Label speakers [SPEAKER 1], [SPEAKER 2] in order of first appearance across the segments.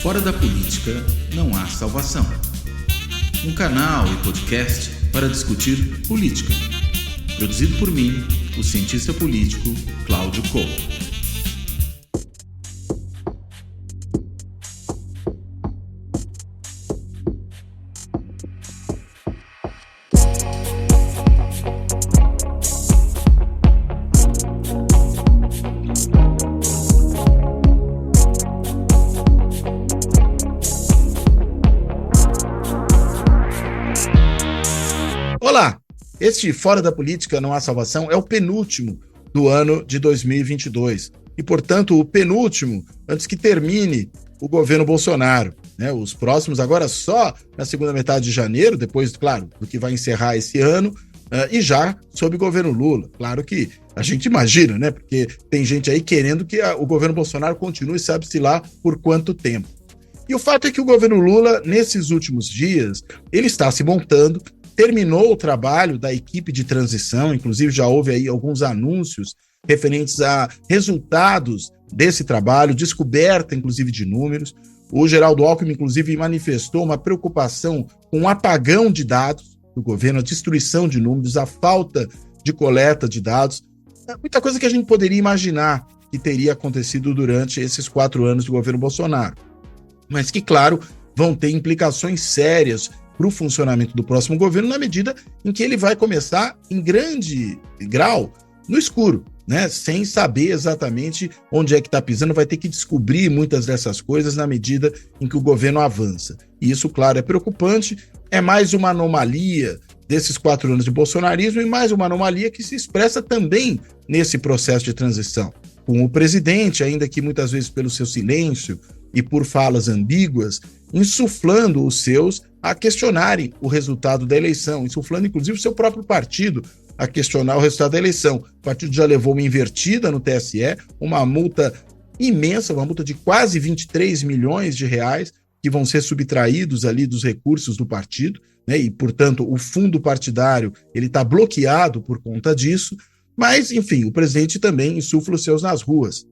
[SPEAKER 1] Fora da política não há salvação. Um canal e podcast para discutir política. Produzido por mim, o cientista político Cláudio Couto.
[SPEAKER 2] Olá, este Fora da Política Não Há Salvação é o penúltimo do ano de 2022 e, portanto, o penúltimo antes que termine o governo Bolsonaro. Os próximos agora só na segunda metade de janeiro, depois, claro, do que vai encerrar esse ano, e já sob o governo Lula. Claro que a gente imagina, porque tem gente aí querendo que o governo Bolsonaro continue, sabe-se lá por quanto tempo. E o fato é que o governo Lula, nesses últimos dias, ele está se montando, terminou o trabalho da equipe de transição, inclusive já houve aí alguns anúncios referentes a resultados desse trabalho, descoberta inclusive de números. O Geraldo Alckmin inclusive manifestou uma preocupação com o apagão de dados do governo, a destruição de números, a falta de coleta de dados, muita coisa que a gente poderia imaginar que teria acontecido durante esses 4 anos do governo Bolsonaro, mas que, claro, vão ter implicações sérias para o funcionamento do próximo governo, na medida em que ele vai começar em grande grau no escuro, sem saber exatamente onde é que está pisando, vai ter que descobrir muitas dessas coisas na medida em que o governo avança. E isso, claro, é preocupante, é mais uma anomalia desses 4 anos de bolsonarismo e mais uma anomalia que se expressa também nesse processo de transição, com o presidente, ainda que muitas vezes pelo seu silêncio e por falas ambíguas, insuflando os seus a questionarem o resultado da eleição, insuflando inclusive o seu próprio partido a questionar o resultado da eleição. O partido já levou uma invertida no TSE, uma multa imensa, uma multa de quase 23 milhões de reais, que vão ser subtraídos ali dos recursos do partido, e, portanto, o fundo partidário ele está bloqueado por conta disso, mas, enfim, o presidente também insufla os seus nas ruas.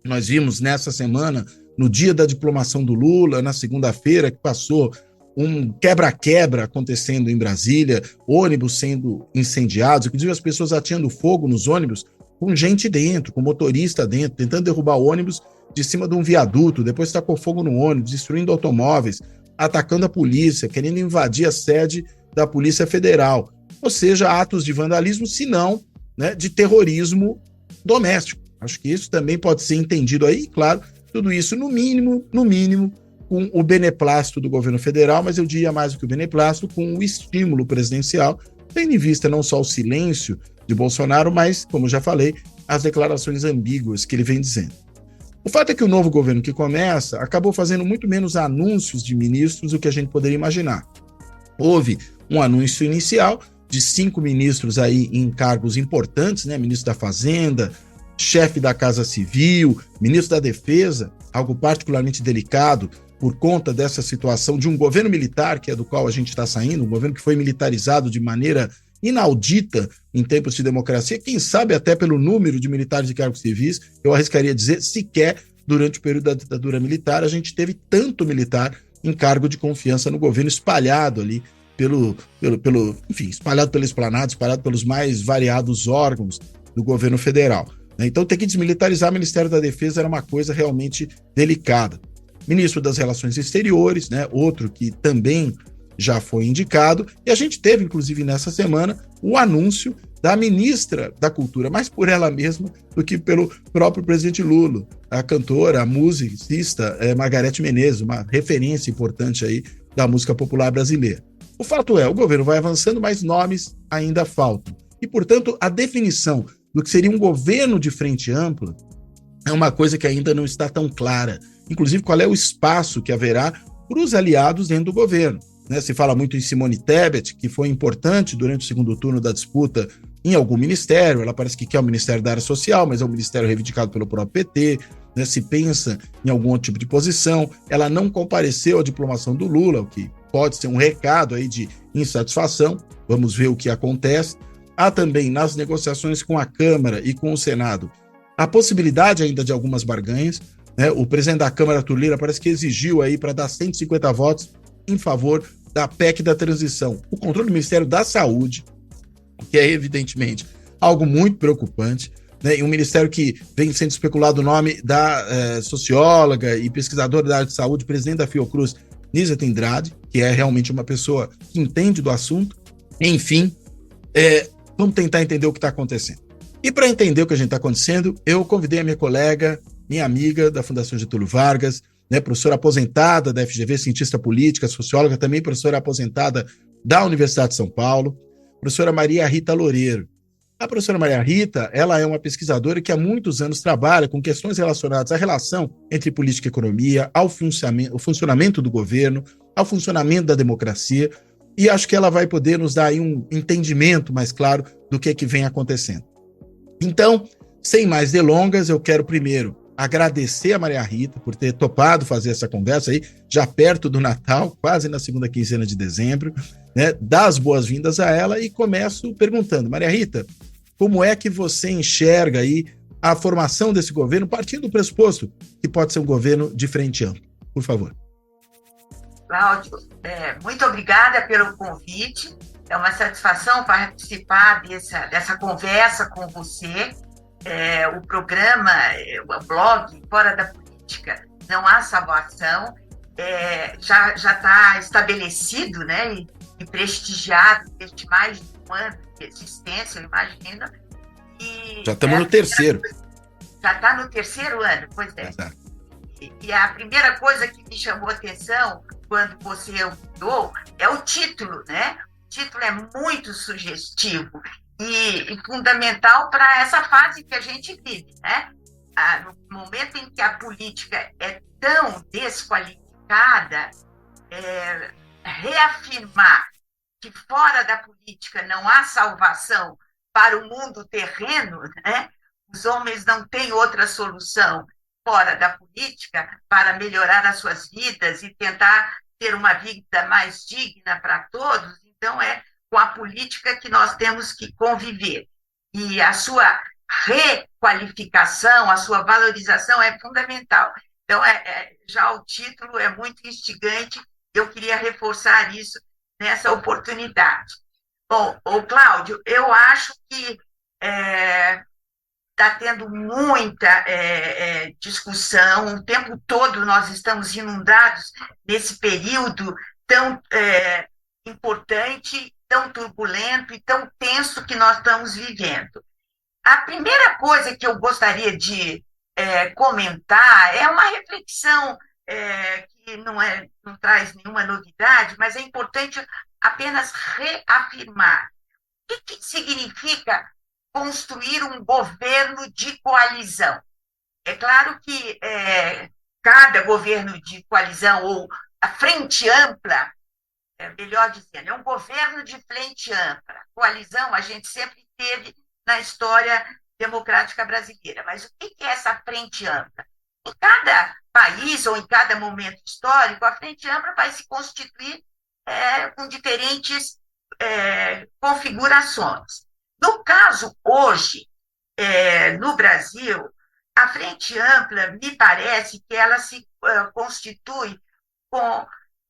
[SPEAKER 2] Nós vimos nessa semana, no dia da diplomação do Lula, na segunda-feira, que passou um quebra-quebra acontecendo em Brasília, ônibus sendo incendiados, inclusive as pessoas ateando fogo nos ônibus, com gente dentro, com motorista dentro, tentando derrubar o ônibus de cima de um viaduto, depois tacou fogo no ônibus, destruindo automóveis, atacando a polícia, querendo invadir a sede da Polícia Federal. Ou seja, atos de vandalismo, se não, de terrorismo doméstico. Acho que isso também pode ser entendido aí, claro, tudo isso no mínimo, com o beneplácito do governo federal, mas eu diria mais do que o beneplácito, com o estímulo presidencial, tendo em vista não só o silêncio de Bolsonaro, mas, como já falei, as declarações ambíguas que ele vem dizendo. O fato é que o novo governo que começa acabou fazendo muito menos anúncios de ministros do que a gente poderia imaginar. Houve um anúncio inicial de 5 ministros aí em cargos importantes, ministro da Fazenda, chefe da Casa Civil, ministro da Defesa, algo particularmente delicado por conta dessa situação de um governo militar, que é do qual a gente está saindo, um governo que foi militarizado de maneira inaudita em tempos de democracia, quem sabe até pelo número de militares de cargos civis, eu arriscaria dizer, sequer durante o período da ditadura militar a gente teve tanto militar em cargo de confiança no governo, espalhado ali espalhado pela esplanada, espalhado pelos mais variados órgãos do governo federal. Então, ter que desmilitarizar o Ministério da Defesa era uma coisa realmente delicada. Ministro das Relações Exteriores, outro que também já foi indicado, e a gente teve, inclusive, nessa semana, o anúncio da ministra da Cultura, mais por ela mesma do que pelo próprio presidente Lula, a cantora, a musicista Margareth Menezes, uma referência importante aí da música popular brasileira. O fato é, o governo vai avançando, mas nomes ainda faltam. E, portanto, a definição do que seria um governo de frente ampla é uma coisa que ainda não está tão clara. Inclusive, qual é o espaço que haverá para os aliados dentro do governo. Se fala muito em Simone Tebet, que foi importante durante o segundo turno da disputa em algum ministério. Ela parece que quer o Ministério da Área Social, mas é um ministério reivindicado pelo próprio PT. Se pensa em algum outro tipo de posição. Ela não compareceu à diplomação do Lula, o que pode ser um recado aí de insatisfação. Vamos ver o que acontece. Há também, nas negociações com a Câmara e com o Senado, a possibilidade ainda de algumas barganhas. né? O presidente da Câmara, Arthur Lira, parece que exigiu aí para dar 150 votos em favor da PEC da transição. O controle do Ministério da Saúde, que é evidentemente algo muito preocupante, né? E um ministério que vem sendo especulado o nome da socióloga e pesquisadora da área de saúde, presidente da Fiocruz, Nízia Tindrade, que é realmente uma pessoa que entende do assunto. Enfim, vamos tentar entender o que está acontecendo. E para entender o que a gente está acontecendo, eu convidei a minha colega, minha amiga da Fundação Getúlio Vargas, né, professora aposentada da FGV, cientista política, socióloga, também professora aposentada da Universidade de São Paulo, professora Maria Rita Loureiro. A professora Maria Rita, ela é uma pesquisadora que há muitos anos trabalha com questões relacionadas à relação entre política e economia, ao funcionamento do governo, ao funcionamento da democracia, e acho que ela vai poder nos dar aí um entendimento mais claro do que vem acontecendo. Então, sem mais delongas, eu quero primeiro agradecer a Maria Rita por ter topado fazer essa conversa aí, já perto do Natal, quase na segunda quinzena de dezembro, né? Dar as boas-vindas a ela e começo perguntando, Maria Rita, como é que você enxerga aí a formação desse governo, partindo do pressuposto que pode ser um governo de frente ampla? Por favor.
[SPEAKER 3] Cláudio, muito obrigada pelo convite. É uma satisfação participar dessa conversa com você. O programa, o blog Fora da Política, Não Há Salvação, já está estabelecido, né, e prestigiado desde mais de um ano de existência, eu imagino.
[SPEAKER 2] Já estamos no terceiro.
[SPEAKER 3] Já está no terceiro ano, pois é.
[SPEAKER 2] Exato.
[SPEAKER 3] E a primeira coisa que me chamou a atenção quando você ouviu é o título, né? O título é muito sugestivo e fundamental para essa fase que a gente vive, né? No momento em que a política é tão desqualificada, reafirmar que fora da política não há salvação para o mundo terreno, né? Os homens não têm outra solução fora da política para melhorar as suas vidas e tentar ter uma vida mais digna para todos. Então, é com a política que nós temos que conviver. E a sua requalificação, a sua valorização é fundamental. Então, já o título é muito instigante, eu queria reforçar isso nessa oportunidade. Bom, Cláudio, eu acho que está tendo muita discussão, o tempo todo nós estamos inundados nesse período tão importante, tão turbulento e tão tenso que nós estamos vivendo. A primeira coisa que eu gostaria de comentar é uma reflexão que não traz nenhuma novidade, mas é importante apenas reafirmar. O que significa construir um governo de coalizão? É claro que cada governo de coalizão, ou a frente ampla, melhor dizendo, é um governo de frente ampla. Coalizão a gente sempre teve na história democrática brasileira. Mas o que é essa frente ampla? Em cada país ou em cada momento histórico, a frente ampla vai se constituir com diferentes configurações. No caso, hoje, no Brasil, a frente ampla, me parece que ela se constitui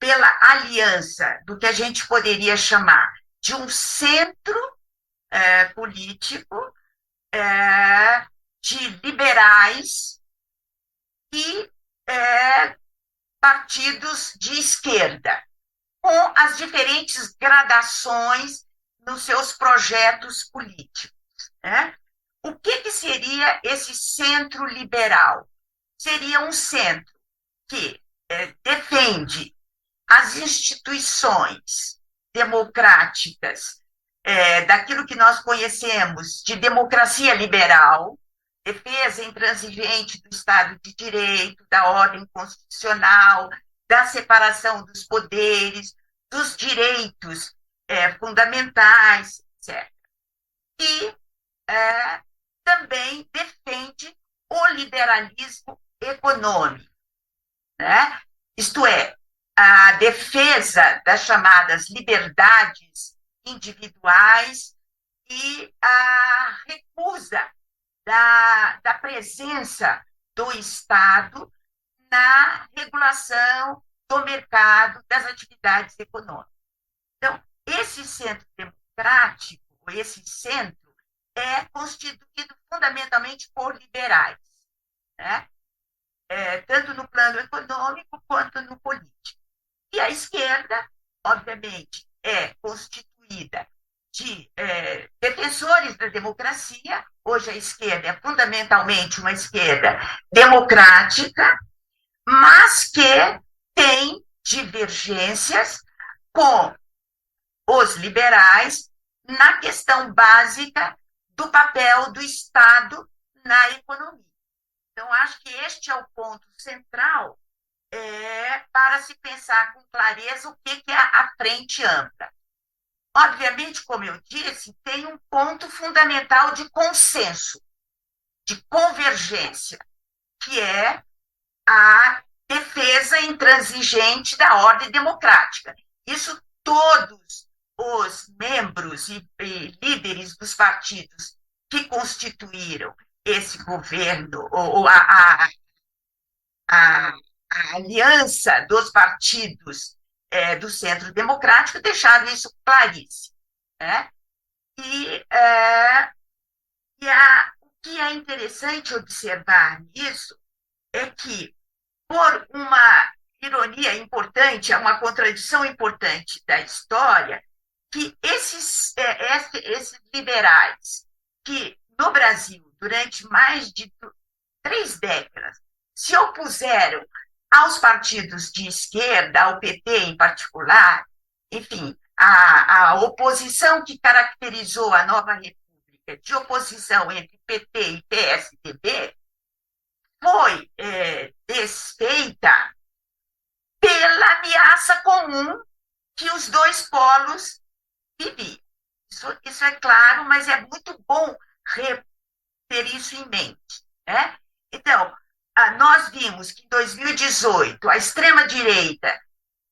[SPEAKER 3] pela aliança do que a gente poderia chamar de um centro político de liberais e partidos de esquerda, com as diferentes gradações nos seus projetos políticos, né? O que seria esse centro liberal? Seria um centro que defende as instituições democráticas, daquilo que nós conhecemos de democracia liberal, defesa intransigente do Estado de Direito, da ordem constitucional, da separação dos poderes, dos direitos fundamentais, etc. E também defende o liberalismo econômico, né? Isto é, a defesa das chamadas liberdades individuais e a recusa da presença do Estado na regulação do mercado, das atividades econômicas. Então, esse centro democrático, esse centro, é constituído fundamentalmente por liberais, né? Tanto no plano econômico quanto no político. E a esquerda, obviamente, é constituída de defensores da democracia. Hoje a esquerda é fundamentalmente uma esquerda democrática, mas que tem divergências com os liberais na questão básica do papel do Estado na economia. Então, acho que este é o ponto central para se pensar com clareza o que é a frente ampla. Obviamente, como eu disse, tem um ponto fundamental de consenso, de convergência, que é a defesa intransigente da ordem democrática. Isso todos os membros e líderes dos partidos que constituíram esse governo, ou a aliança dos partidos do Centro Democrático, deixaram isso claríssimo, né? O que é interessante observar nisso é que, por uma ironia importante, é uma contradição importante da história, que esses liberais que, no Brasil, durante mais de 3 décadas, se opuseram aos partidos de esquerda, ao PT em particular, enfim, a oposição que caracterizou a nova república, de oposição entre PT e PSDB, foi desfeita pela ameaça comum que os dois polos viviam. Isso é claro, mas é muito bom ter isso em mente, né? Então, nós vimos que em 2018 a extrema-direita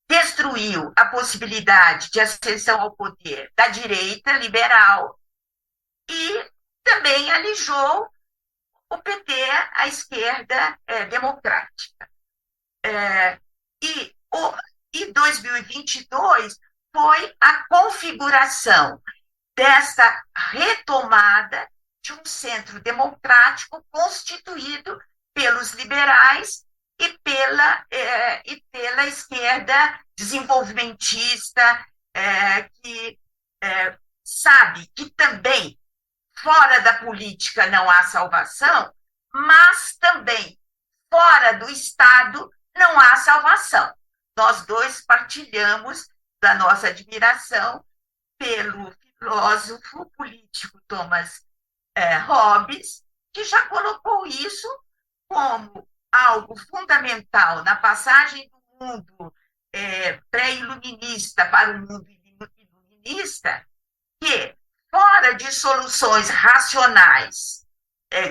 [SPEAKER 3] destruiu a possibilidade de ascensão ao poder da direita liberal e também alijou o PT, a esquerda democrática. E 2022 foi a configuração dessa retomada de um centro democrático constituído pelos liberais e pela esquerda desenvolvimentista, que sabe que também fora da política não há salvação, mas também fora do Estado não há salvação. Nós dois partilhamos da nossa admiração pelo filósofo político Thomas Hobbes, que já colocou isso como algo fundamental na passagem do mundo pré-iluminista para o mundo iluminista, que fora de soluções racionais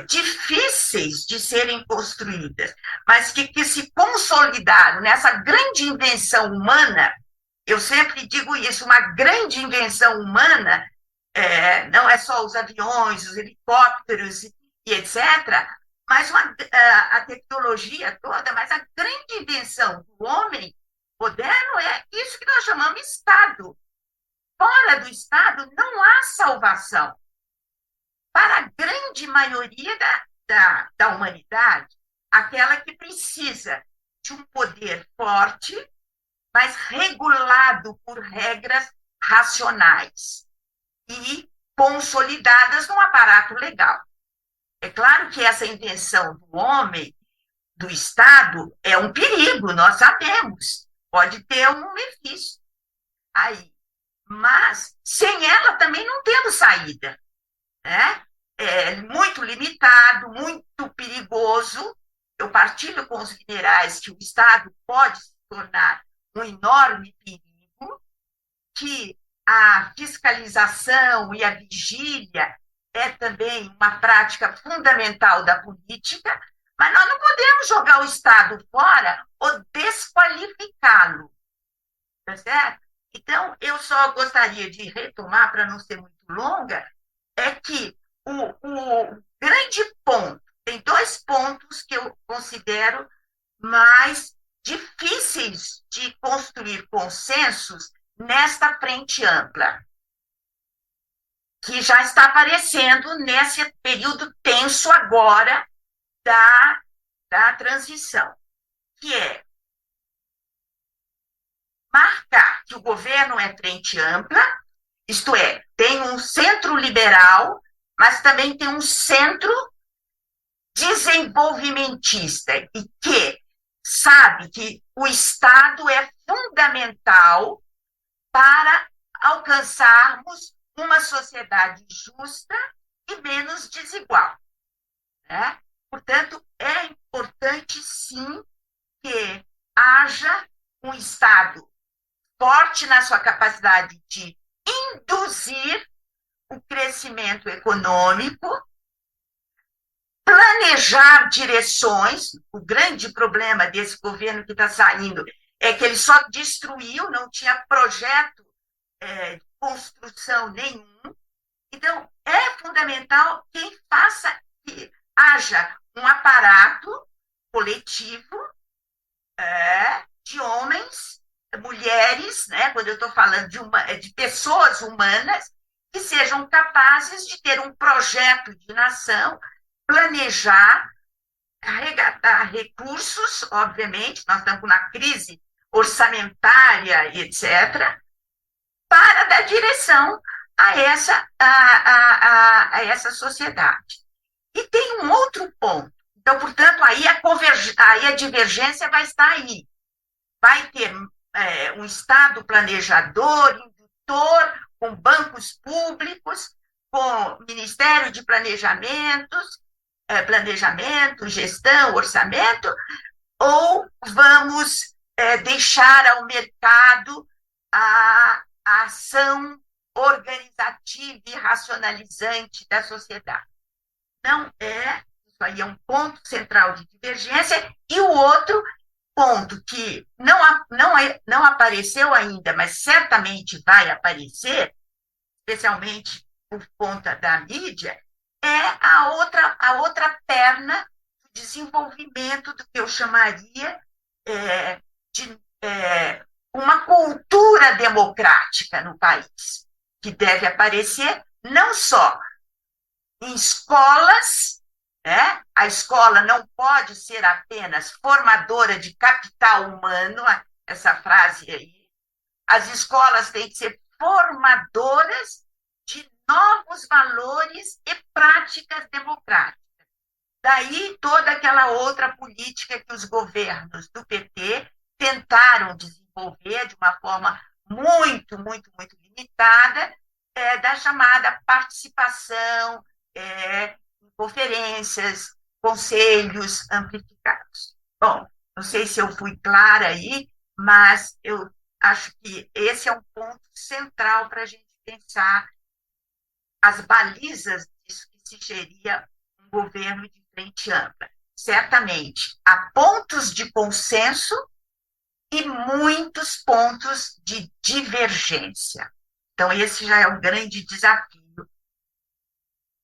[SPEAKER 3] difíceis de serem construídas, mas que se consolidaram nessa grande invenção humana. Eu sempre digo isso, uma grande invenção humana, não é só os aviões, os helicópteros e etc., mas a tecnologia toda, mas a grande invenção do homem moderno é isso que nós chamamos Estado. Fora do Estado não há salvação. Para a grande maioria da humanidade, aquela que precisa de um poder forte, mas regulado por regras racionais e consolidadas num aparato legal. É claro que essa invenção do homem, do Estado, é um perigo, nós sabemos. Pode ter um benefício aí. Mas, sem ela, também não temos saída, né? É muito limitado, muito perigoso. Eu partilho com os liberais que o Estado pode se tornar um enorme perigo, que a fiscalização e a vigília é também uma prática fundamental da política, mas nós não podemos jogar o Estado fora ou desqualificá-lo, tá certo? Então, eu só gostaria de retomar, para não ser muito longa, é que o grande ponto tem dois pontos que eu considero mais difíceis de construir consensos nesta frente ampla, que já está aparecendo nesse período tenso agora da transição, que é marcar que o governo é frente ampla, isto é, tem um centro liberal, mas também tem um centro desenvolvimentista e que sabe que o Estado é fundamental para alcançarmos uma sociedade justa e menos desigual, né? Portanto, é importante, sim, que haja um Estado forte na sua capacidade de induzir o crescimento econômico, planejar direções. O grande problema desse governo que está saindo é que ele só destruiu, não tinha projeto de construção nenhum. Então, é fundamental quem faça que haja um aparato coletivo de homens, mulheres, né, quando eu estou falando de pessoas humanas, que sejam capazes de ter um projeto de nação, planejar, arrecadar recursos, obviamente, nós estamos na crise orçamentária, etc., para dar direção a essa sociedade. E tem um outro ponto. Então, portanto, aí a divergência vai estar aí. Vai ter um Estado planejador, indutor, com bancos públicos, com Ministério de Planejamento, gestão, orçamento, ou vamos deixar ao mercado a ação organizativa e racionalizante da sociedade. Não é, isso aí é um ponto central de divergência, e o outro ponto que não apareceu ainda, mas certamente vai aparecer, especialmente por conta da mídia, é a outra perna do desenvolvimento do que eu chamaria de uma cultura democrática no país, que deve aparecer não só em escolas, né? A escola não pode ser apenas formadora de capital humano, essa frase aí. As escolas têm que ser formadoras de novos valores e práticas democráticas. Daí toda aquela outra política que os governos do PT tentaram desenvolver de uma forma muito, muito, muito limitada, da chamada participação em conferências, conselhos amplificados. Bom, não sei se eu fui clara aí, mas eu acho que esse é um ponto central para a gente pensar as balizas disso que se seria um governo de frente ampla. Certamente, há pontos de consenso e muitos pontos de divergência. Então, esse já é um grande desafio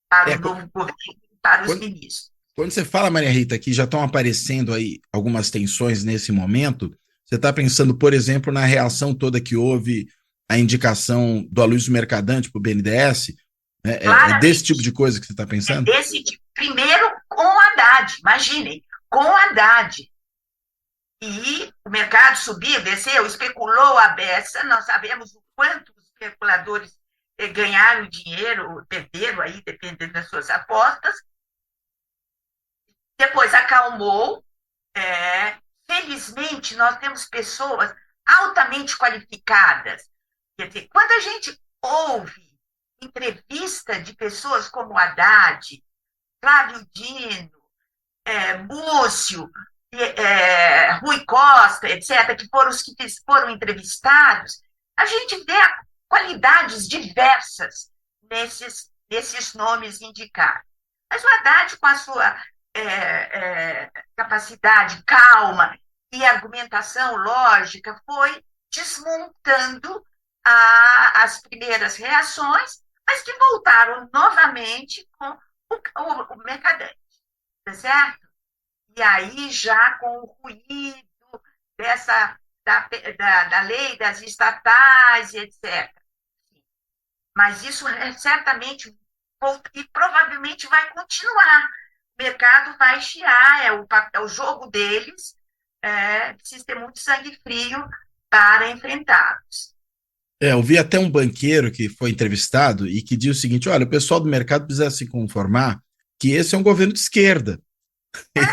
[SPEAKER 3] para o novo governo e para os ministros.
[SPEAKER 2] Quando você fala, Maria Rita, que já estão aparecendo aí algumas tensões nesse momento, você está pensando, por exemplo, na reação toda que houve à indicação do Aloysio Mercadante para o BNDES? É desse tipo de coisa que você está pensando?
[SPEAKER 3] É desse tipo. Primeiro, com o Haddad, imaginem, com o Haddad. E o mercado subiu, desceu, especulou a beça, nós sabemos o quanto os especuladores ganharam dinheiro, perderam aí, dependendo das suas apostas. Depois acalmou. Felizmente, nós temos pessoas altamente qualificadas. Quer dizer, quando a gente ouve entrevista de pessoas como Haddad, Flávio Dino, Múcio, Rui Costa, etc., que foram os que foram entrevistados, a gente vê qualidades diversas nesses nomes indicados. Mas o Haddad, com a sua capacidade, calma e argumentação lógica, foi desmontando as primeiras reações, mas que voltaram novamente com o Mercadante. tá certo? E aí, já com o ruído da lei das estatais, etc. Mas isso certamente e provavelmente vai continuar. O mercado vai chiar, é o jogo deles, precisa ter muito sangue frio para enfrentá-los.
[SPEAKER 2] Eu vi até um banqueiro que foi entrevistado e que diz o seguinte: olha, o pessoal do mercado precisa se conformar que esse é um governo de esquerda.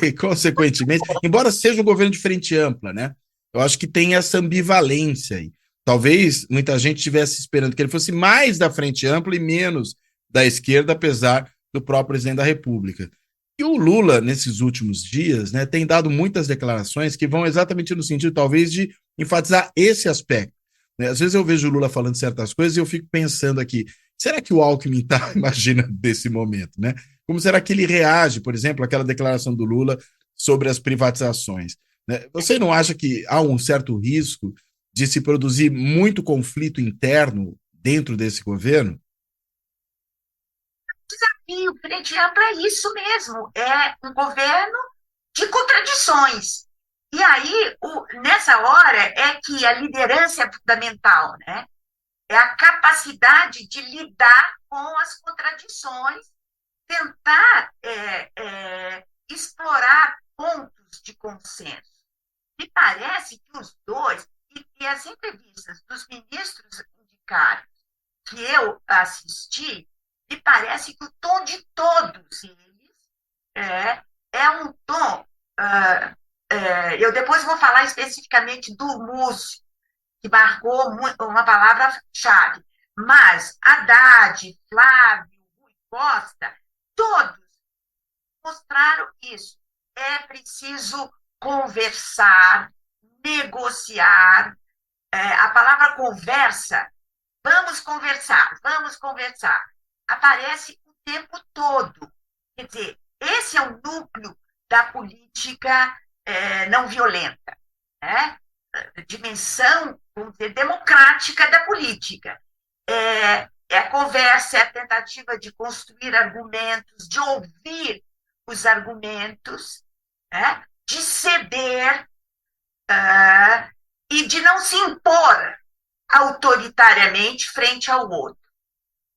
[SPEAKER 2] E, consequentemente, embora seja um governo de frente ampla, né? Eu acho que tem essa ambivalência aí. Talvez muita gente estivesse esperando que ele fosse mais da frente ampla e menos da esquerda, apesar do próprio presidente da República. E o Lula, nesses últimos dias, né, tem dado muitas declarações que vão exatamente no sentido, talvez, de enfatizar esse aspecto. Né? Às vezes eu vejo o Lula falando certas coisas e eu fico pensando aqui, será que o Alckmin está imaginando desse momento, né? Como será que ele reage, por exemplo, àquela declaração do Lula sobre as privatizações? Né? Você não acha que há um certo risco de se produzir muito conflito interno dentro desse governo?
[SPEAKER 3] E o Frente Amplo é isso mesmo, é um governo de contradições. E aí, nessa hora, é que a liderança é fundamental, né? É a capacidade de lidar com as contradições, tentar explorar pontos de consenso. Me parece que os dois, e as entrevistas dos ministros indicados que eu assisti, me parece que o tom de todos eles é um tom. Eu depois vou falar especificamente do Múcio, que marcou uma palavra-chave. Mas Haddad, Flávio, Rui Costa, todos mostraram isso. É preciso conversar, negociar. A palavra conversa, vamos conversar, aparece o tempo todo. Quer dizer, esse é o núcleo da política não violenta, né? Dimensão, vamos dizer, democrática da política. É a conversa, é a tentativa de construir argumentos, de ouvir os argumentos, né? De ceder e de não se impor autoritariamente frente ao outro.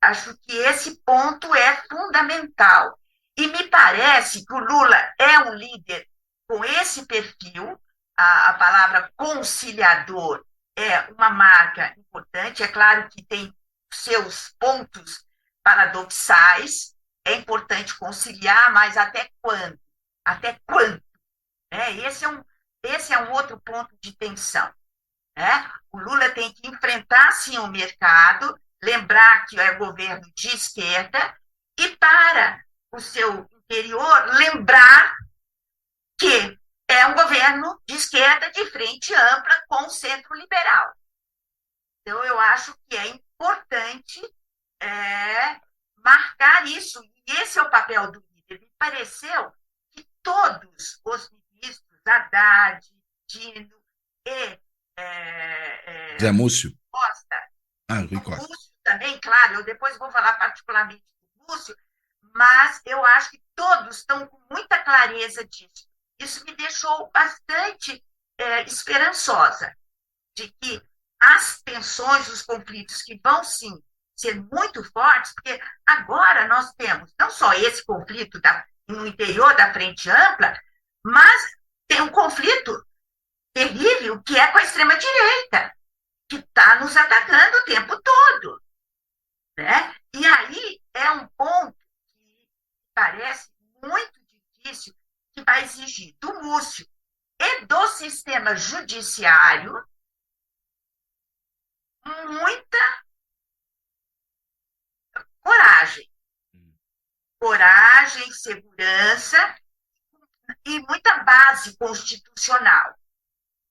[SPEAKER 3] Acho que esse ponto é fundamental. E me parece que o Lula é um líder com esse perfil. A palavra conciliador é uma marca importante. É claro que tem seus pontos paradoxais. É importante conciliar, mas até quando? Até quando? Esse é um outro ponto de tensão. Né? O Lula tem que enfrentar, sim, o mercado, lembrar que é governo de esquerda e, para o seu interior, lembrar que é um governo de esquerda de frente ampla com centro liberal. Então, eu acho que é importante marcar isso. E esse é o papel do líder. Me pareceu que todos os ministros, Haddad, Dino e
[SPEAKER 2] Zé Múcio?
[SPEAKER 3] Costa,
[SPEAKER 2] Rui Costa.
[SPEAKER 3] Múcio também, claro, eu depois vou falar particularmente do Múcio, mas eu acho que todos estão com muita clareza disso. Isso me deixou bastante esperançosa de que as tensões, os conflitos que vão, sim, ser muito fortes, porque agora nós temos não só esse conflito no interior da Frente Ampla, mas tem um conflito terrível que é com a extrema-direita, que está nos atacando o tempo todo. Né? E aí é um ponto que parece muito difícil, que vai exigir do Múcio e do sistema judiciário muita coragem. Coragem, segurança e muita base constitucional.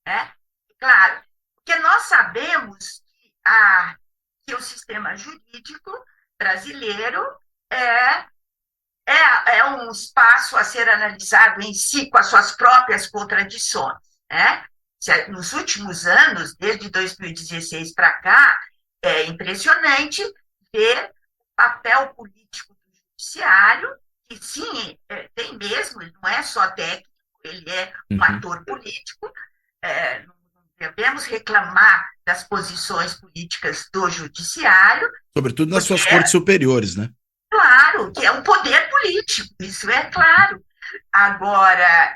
[SPEAKER 3] Né? Claro, porque nós sabemos que o sistema jurídico brasileiro é um espaço a ser analisado em si, com as suas próprias contradições. Né? Nos últimos anos, desde 2016 para cá, é impressionante ver o papel político do judiciário, que sim, tem mesmo, ele não é só técnico, ele é um
[SPEAKER 2] Uhum.
[SPEAKER 3] ator político. Não devemos reclamar das posições políticas do judiciário,
[SPEAKER 2] Sobretudo nas
[SPEAKER 3] porque
[SPEAKER 2] suas cortes superiores, né?
[SPEAKER 3] claro que é um poder político, isso é claro. Agora,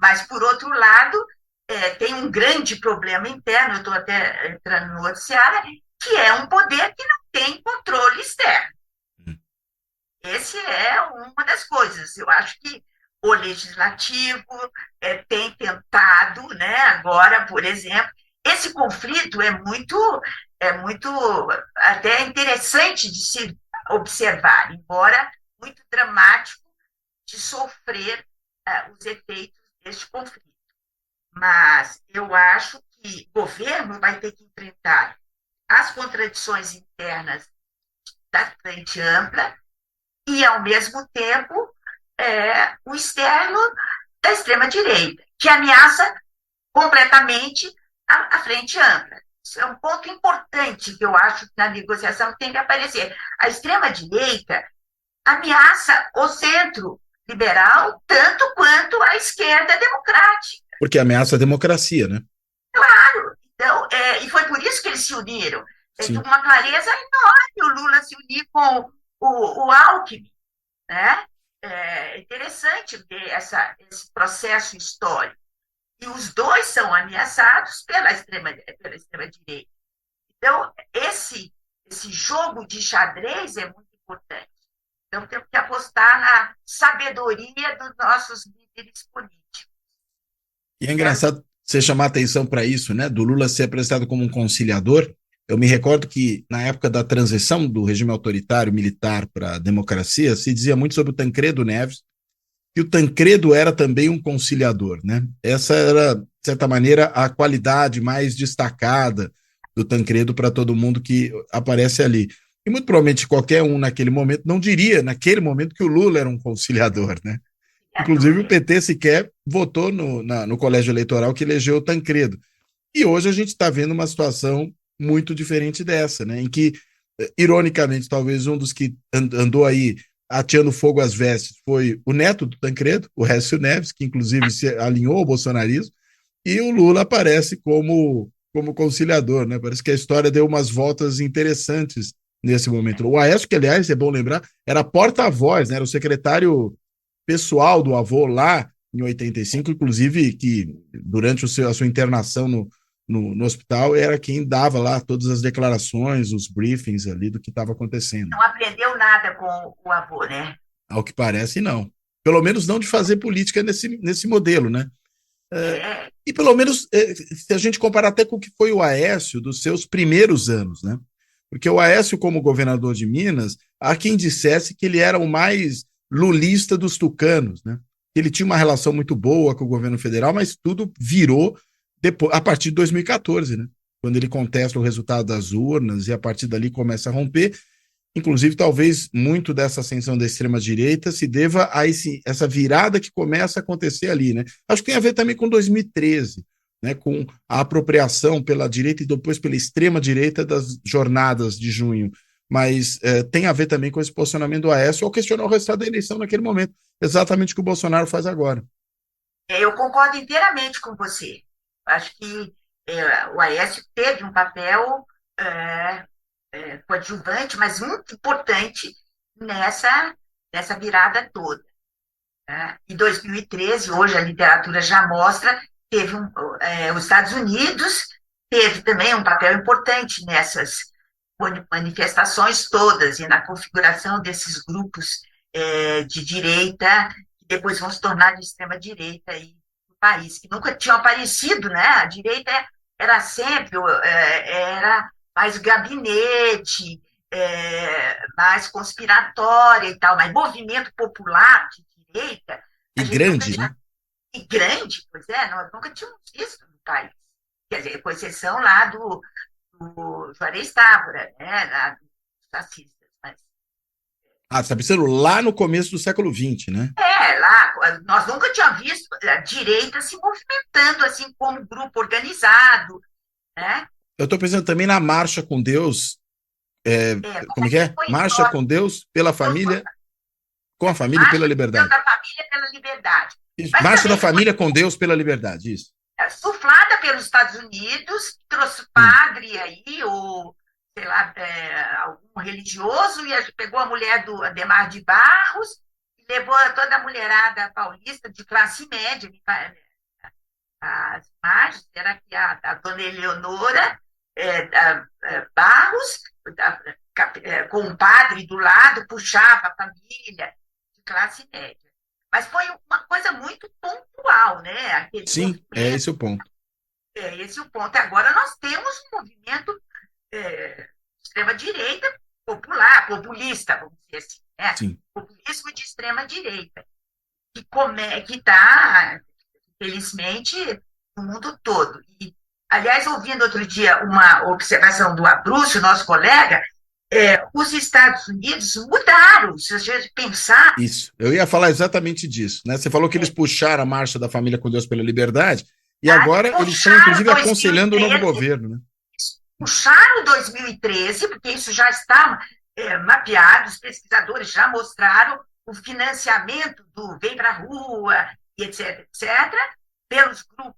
[SPEAKER 3] mas por outro lado, tem um grande problema interno, eu estou até entrando no noticiário, que é um poder que não tem controle externo.
[SPEAKER 2] Uhum.
[SPEAKER 3] Esse é uma das coisas. Eu acho que o legislativo tem tentado, né, agora, por exemplo, esse conflito é muito até interessante de se observar, embora muito dramático de sofrer os efeitos deste conflito. Mas eu acho que o governo vai ter que enfrentar as contradições internas da frente ampla e, ao mesmo tempo, o externo da extrema-direita, que ameaça completamente a frente ampla. Isso é um ponto importante que eu acho que na negociação tem que aparecer. A extrema-direita ameaça o centro liberal tanto quanto a esquerda democrática.
[SPEAKER 2] Porque ameaça a democracia, né?
[SPEAKER 3] Claro. Então, e foi por isso que eles se uniram. De
[SPEAKER 2] Sim.
[SPEAKER 3] uma clareza enorme o Lula se unir com o Alckmin. Né? É interessante ver esse processo histórico. E os dois são ameaçados pela extrema-direita. Então, esse jogo de xadrez é muito importante. Então, temos que apostar na sabedoria dos nossos líderes políticos.
[SPEAKER 2] E é engraçado você chamar atenção para isso, né? Do Lula ser apresentado como um conciliador. Eu me recordo que, na época da transição do regime autoritário militar para a democracia, se dizia muito sobre o Tancredo Neves, que o Tancredo era também um conciliador, né? Essa era, de certa maneira, a qualidade mais destacada do Tancredo para todo mundo que aparece ali. E muito provavelmente qualquer um naquele momento não diria, naquele momento, que o Lula era um conciliador, né? Inclusive o PT sequer votou no colégio eleitoral que elegeu o Tancredo. E hoje a gente está vendo uma situação muito diferente dessa, né? Em que, ironicamente, talvez um dos que andou aí ateando fogo às vestes foi o neto do Tancredo, o Récio Neves, que inclusive se alinhou ao bolsonarismo, e o Lula aparece como conciliador, né? Parece que a história deu umas voltas interessantes nesse momento. O Aécio, que aliás, é bom lembrar, era porta-voz, né? Era o secretário pessoal do avô lá em 85, inclusive que durante a sua internação no hospital era quem dava lá todas as declarações, os briefings ali do que estava acontecendo.
[SPEAKER 3] Não aprendeu nada com o avô, né?
[SPEAKER 2] Ao que parece, não. Pelo menos não de fazer política nesse modelo, né?
[SPEAKER 3] É,
[SPEAKER 2] E pelo menos, se a gente comparar até com o que foi o Aécio dos seus primeiros anos, né? Porque o Aécio, como governador de Minas, há quem dissesse que ele era o mais lulista dos tucanos, né? Ele tinha uma relação muito boa com o governo federal, mas tudo virou depois, a partir de 2014, né? Quando ele contesta o resultado das urnas e a partir dali começa a romper. Inclusive, talvez muito dessa ascensão da extrema-direita se deva a essa virada que começa a acontecer ali, né? Acho que tem a ver também com 2013, né? Com a apropriação pela direita e depois pela extrema-direita das jornadas de junho. Mas tem a ver também com esse posicionamento do Aécio ao questionar o resultado da eleição naquele momento. Exatamente o que o Bolsonaro faz agora.
[SPEAKER 3] Eu concordo inteiramente com você. Acho que o Aécio teve um papel é, coadjuvante, mas muito importante nessa virada toda. Né? Em 2013, hoje a literatura já mostra, os Estados Unidos teve também um papel importante nessas manifestações todas e na configuração desses grupos de direita, que depois vão se tornar de extrema-direita aí no país, que nunca tinham aparecido, né? A direita era sempre, era mais gabinete, mais conspiratória e tal, mas movimento popular de direita,
[SPEAKER 2] E
[SPEAKER 3] a gente nunca
[SPEAKER 2] grande,
[SPEAKER 3] tinha.
[SPEAKER 2] né?
[SPEAKER 3] E grande, pois é, nós nunca tínhamos visto no país. Quer dizer, com exceção lá do Juarez Távora, né, dos fascistas. Mas,
[SPEAKER 2] Ah, você está pensando lá no começo do século XX, né?
[SPEAKER 3] lá, nós nunca tínhamos visto a direita se movimentando assim como grupo organizado, né?
[SPEAKER 2] Eu estou pensando também na Marcha com Deus.
[SPEAKER 3] Como
[SPEAKER 2] Como
[SPEAKER 3] é
[SPEAKER 2] é que
[SPEAKER 3] que
[SPEAKER 2] é?
[SPEAKER 3] foi
[SPEAKER 2] Marcha
[SPEAKER 3] nós,
[SPEAKER 2] com Deus pela
[SPEAKER 3] Deus,
[SPEAKER 2] família. Com a família
[SPEAKER 3] Marcha
[SPEAKER 2] pela liberdade.
[SPEAKER 3] da Família pela Liberdade.
[SPEAKER 2] Isso. Marcha da Família com Deus pela liberdade, isso.
[SPEAKER 3] Suflada pelos Estados Unidos, trouxe padre aí, ou, sei lá, algum religioso, e pegou a mulher do Adhemar de Barros, e levou toda a mulherada paulista de classe média, as imagens, era que a dona Eleonora Barros, com um padre do lado, puxava a família de classe média. Mas foi uma coisa muito pontual, né? Aquele
[SPEAKER 2] Sim, esse é o ponto.
[SPEAKER 3] Esse é o ponto. Agora nós temos um movimento de extrema-direita popular, populista, vamos dizer assim, né?
[SPEAKER 2] Sim.
[SPEAKER 3] Populismo de extrema-direita, que está, felizmente, no mundo todo. E, aliás, ouvindo outro dia uma observação do Abrúcio, nosso colega, os Estados Unidos mudaram, se a gente pensar...
[SPEAKER 2] Isso, eu ia falar exatamente disso, né? Você falou que eles puxaram a Marcha da Família com Deus pela Liberdade, e agora eles estão, inclusive, aconselhando o novo governo, né?
[SPEAKER 3] Puxaram 2013, porque isso já está mapeado, os pesquisadores já mostraram o financiamento do Vem para a Rua, etc., pelos grupos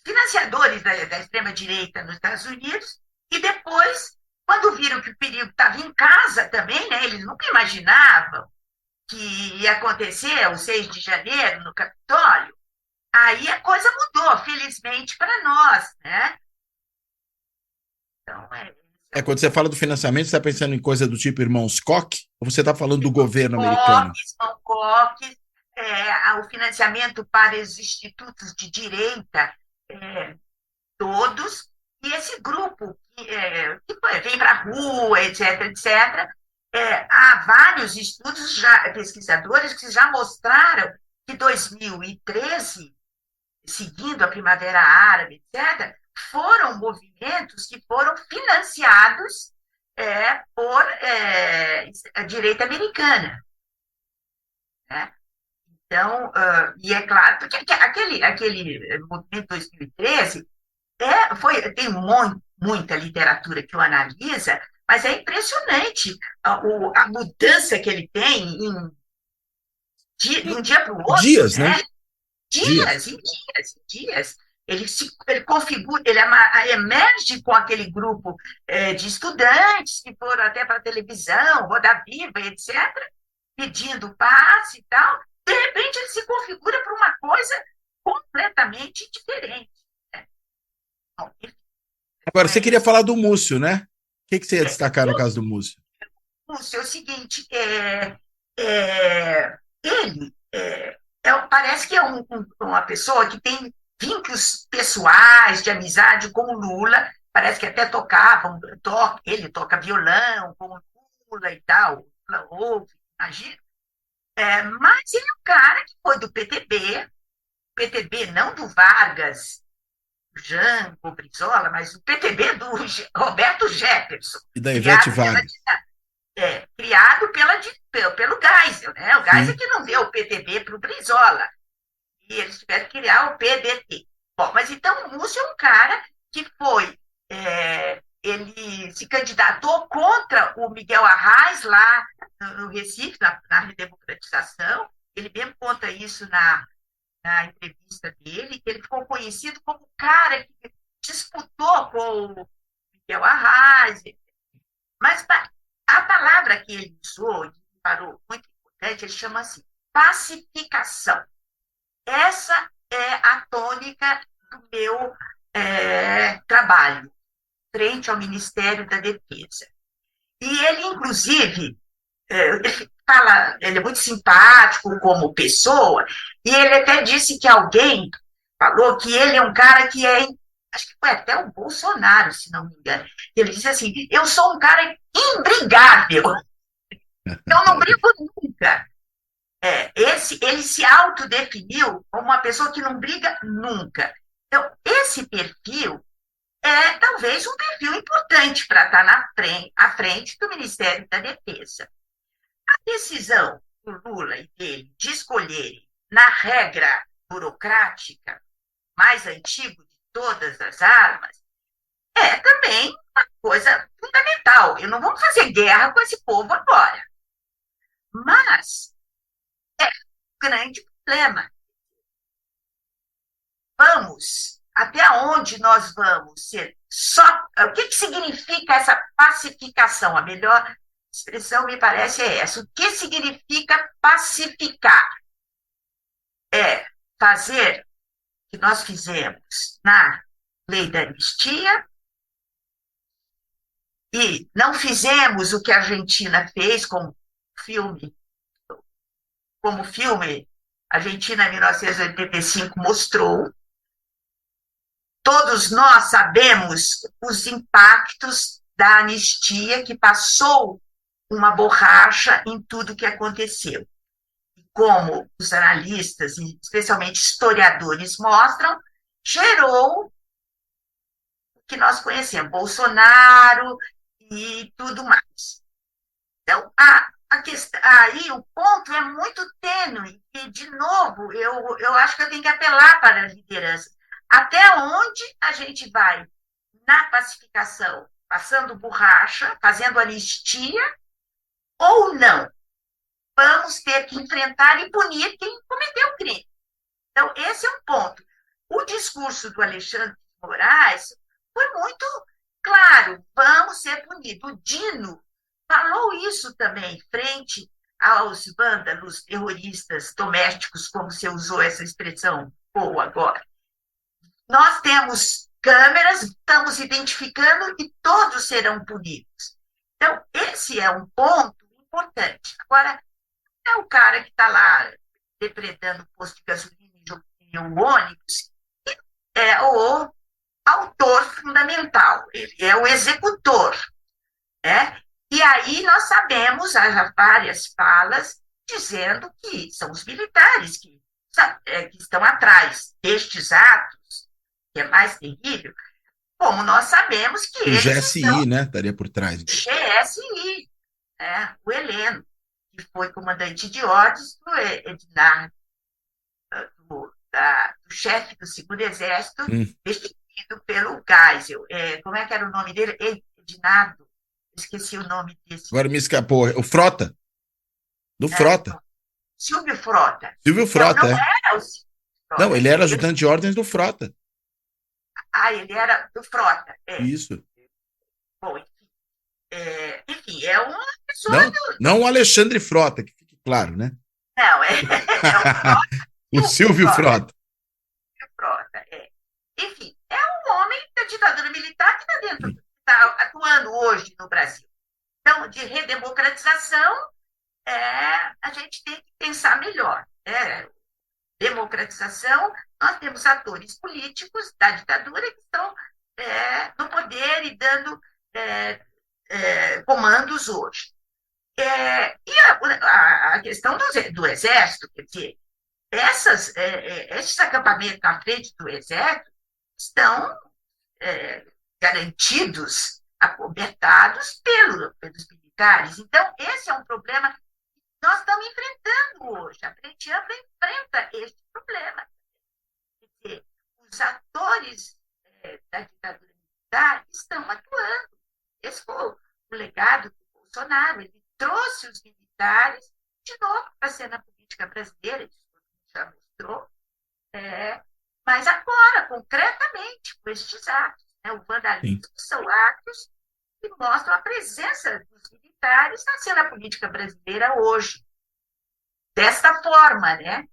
[SPEAKER 3] financiadores da extrema-direita nos Estados Unidos, e depois, quando viram que o perigo estava em casa também, né, eles nunca imaginavam que ia acontecer o 6 de janeiro no Capitólio, aí a coisa mudou, felizmente, para nós, né? Então,
[SPEAKER 2] quando você fala do financiamento, você está pensando em coisa do tipo Irmãos Koch? Ou você está falando do governo americano?
[SPEAKER 3] Koch, o financiamento para os institutos de direita, todos, e esse grupo que vem para a rua, etc., há vários estudos, pesquisadores, que já mostraram que 2013, seguindo a Primavera Árabe, etc., foram movimentos que foram financiados por a direita americana. Né? Então, e é claro, porque aquele movimento 2013 tem muita literatura que o analisa, mas é impressionante a mudança que ele tem de um dia para o outro.
[SPEAKER 2] Dias, né?
[SPEAKER 3] Dias. Ele configura, ele emerge com aquele grupo de estudantes que foram até para a televisão, Roda Viva, etc., pedindo paz e tal. De repente, ele se configura para uma coisa completamente diferente. Né?
[SPEAKER 2] Agora, você queria falar do Múcio, né? O que você ia destacar no caso do Múcio?
[SPEAKER 3] Múcio, é o seguinte, ele parece que é uma pessoa que tem vínculos pessoais, de amizade com o Lula, parece que até ele toca violão com o Lula e tal, Lula ouve, imagina. Mas ele é um cara que foi do PTB não do Vargas, Jango, Brizola, mas o PTB do Roberto Jefferson.
[SPEAKER 2] E da Ivete Vargas.
[SPEAKER 3] Criado pelo Geisel, né? O Geisel que não deu o PTB para o Brizola. E eles tiveram que criar o PDT. Bom, mas então o Múcio é um cara que ele se candidatou contra o Miguel Arraes lá no Recife, na redemocratização. Ele mesmo conta isso na entrevista dele, que ele ficou conhecido como o cara que disputou com o Miguel Arraes. Mas a palavra que ele usou, que parou muito importante, ele chama assim, pacificação. Essa é a tônica do meu trabalho, frente ao Ministério da Defesa. E ele, inclusive, ele é muito simpático como pessoa, e ele até disse que alguém falou que ele é um cara que acho que foi até o Bolsonaro, se não me engano. Ele disse assim, eu sou um cara imbrigável, eu não brigo nunca. Ele se autodefiniu como uma pessoa que não briga nunca. Então, esse perfil é talvez um perfil importante para estar à frente do Ministério da Defesa. A decisão do Lula e dele de escolherem, na regra burocrática, mais antigo de todas as armas, é também uma coisa fundamental. Eu não vou fazer guerra com esse povo agora. Mas é um grande problema. Até onde nós vamos ser só. O que significa essa pacificação? A melhor expressão, me parece, é essa. O que significa pacificar? É fazer o que nós fizemos na lei da anistia e não fizemos o que a Argentina fez com o filme, Argentina 1985 mostrou. Todos nós sabemos os impactos da anistia, que passou uma borracha em tudo que aconteceu. E como os analistas, especialmente historiadores, mostram, gerou o que nós conhecemos, Bolsonaro e tudo mais. Então, aí o ponto é muito tênue, e, de novo, eu acho que eu tenho que apelar para a liderança. Até onde a gente vai na pacificação, passando borracha, fazendo anistia, ou não? Vamos ter que enfrentar e punir quem cometeu o crime. Então, esse é um ponto. O discurso do Alexandre de Moraes foi muito claro, vamos ser punidos. O Dino falou isso também, frente aos vândalos terroristas domésticos, como você usou essa expressão boa agora. Nós temos câmeras, estamos identificando e todos serão punidos. Então, esse é um ponto importante. Agora, é o cara que está lá depredando o posto de gasolina e o ônibus, que é o autor fundamental, ele é o executor. Né? E aí nós sabemos, há várias falas dizendo que são os militares que estão atrás destes atos, que é mais terrível, como nós sabemos que
[SPEAKER 2] eles... O GSI, né, estaria por trás.
[SPEAKER 3] O GSI, né, o Heleno, que foi comandante de ordens do Ednardo, do chefe do Segundo Exército, destituído pelo Geisel. Como é que era o nome dele? Ednardo, esqueci o nome desse.
[SPEAKER 2] Agora me escapou. O Frota. Do Frota.
[SPEAKER 3] Silvio Frota.
[SPEAKER 2] Silvio Frota,
[SPEAKER 3] não era o Silvio Frota.
[SPEAKER 2] Não, ele era ajudante de ordens do Frota.
[SPEAKER 3] Ele era do Frota.
[SPEAKER 2] Isso. Bom,
[SPEAKER 3] enfim, é uma pessoa...
[SPEAKER 2] Não o Alexandre Frota, que fique claro, né?
[SPEAKER 3] Não, é o Frota.
[SPEAKER 2] O Silvio Frota.
[SPEAKER 3] Frota, Enfim, é um homem da ditadura militar que está atuando hoje no Brasil. Então, de redemocratização, a gente tem que pensar melhor. Democratização, nós temos atores políticos da ditadura que estão no poder e dando comandos hoje. E a questão do Exército, quer dizer, esses acampamentos na frente do Exército estão garantidos, acobertados pelos militares. Então, esse é um problema que nós estamos enfrentando hoje. A Frente Ampla enfrenta este problema. Quer dizer, os atores da ditadura militar estão atuando. Esse foi o legado do Bolsonaro. Ele trouxe os militares de novo para a cena política brasileira, já mostrou, mas agora, concretamente, com estes atos. O vandalismo são atos que mostram a presença dos militares na cena política brasileira hoje. Desta forma, né?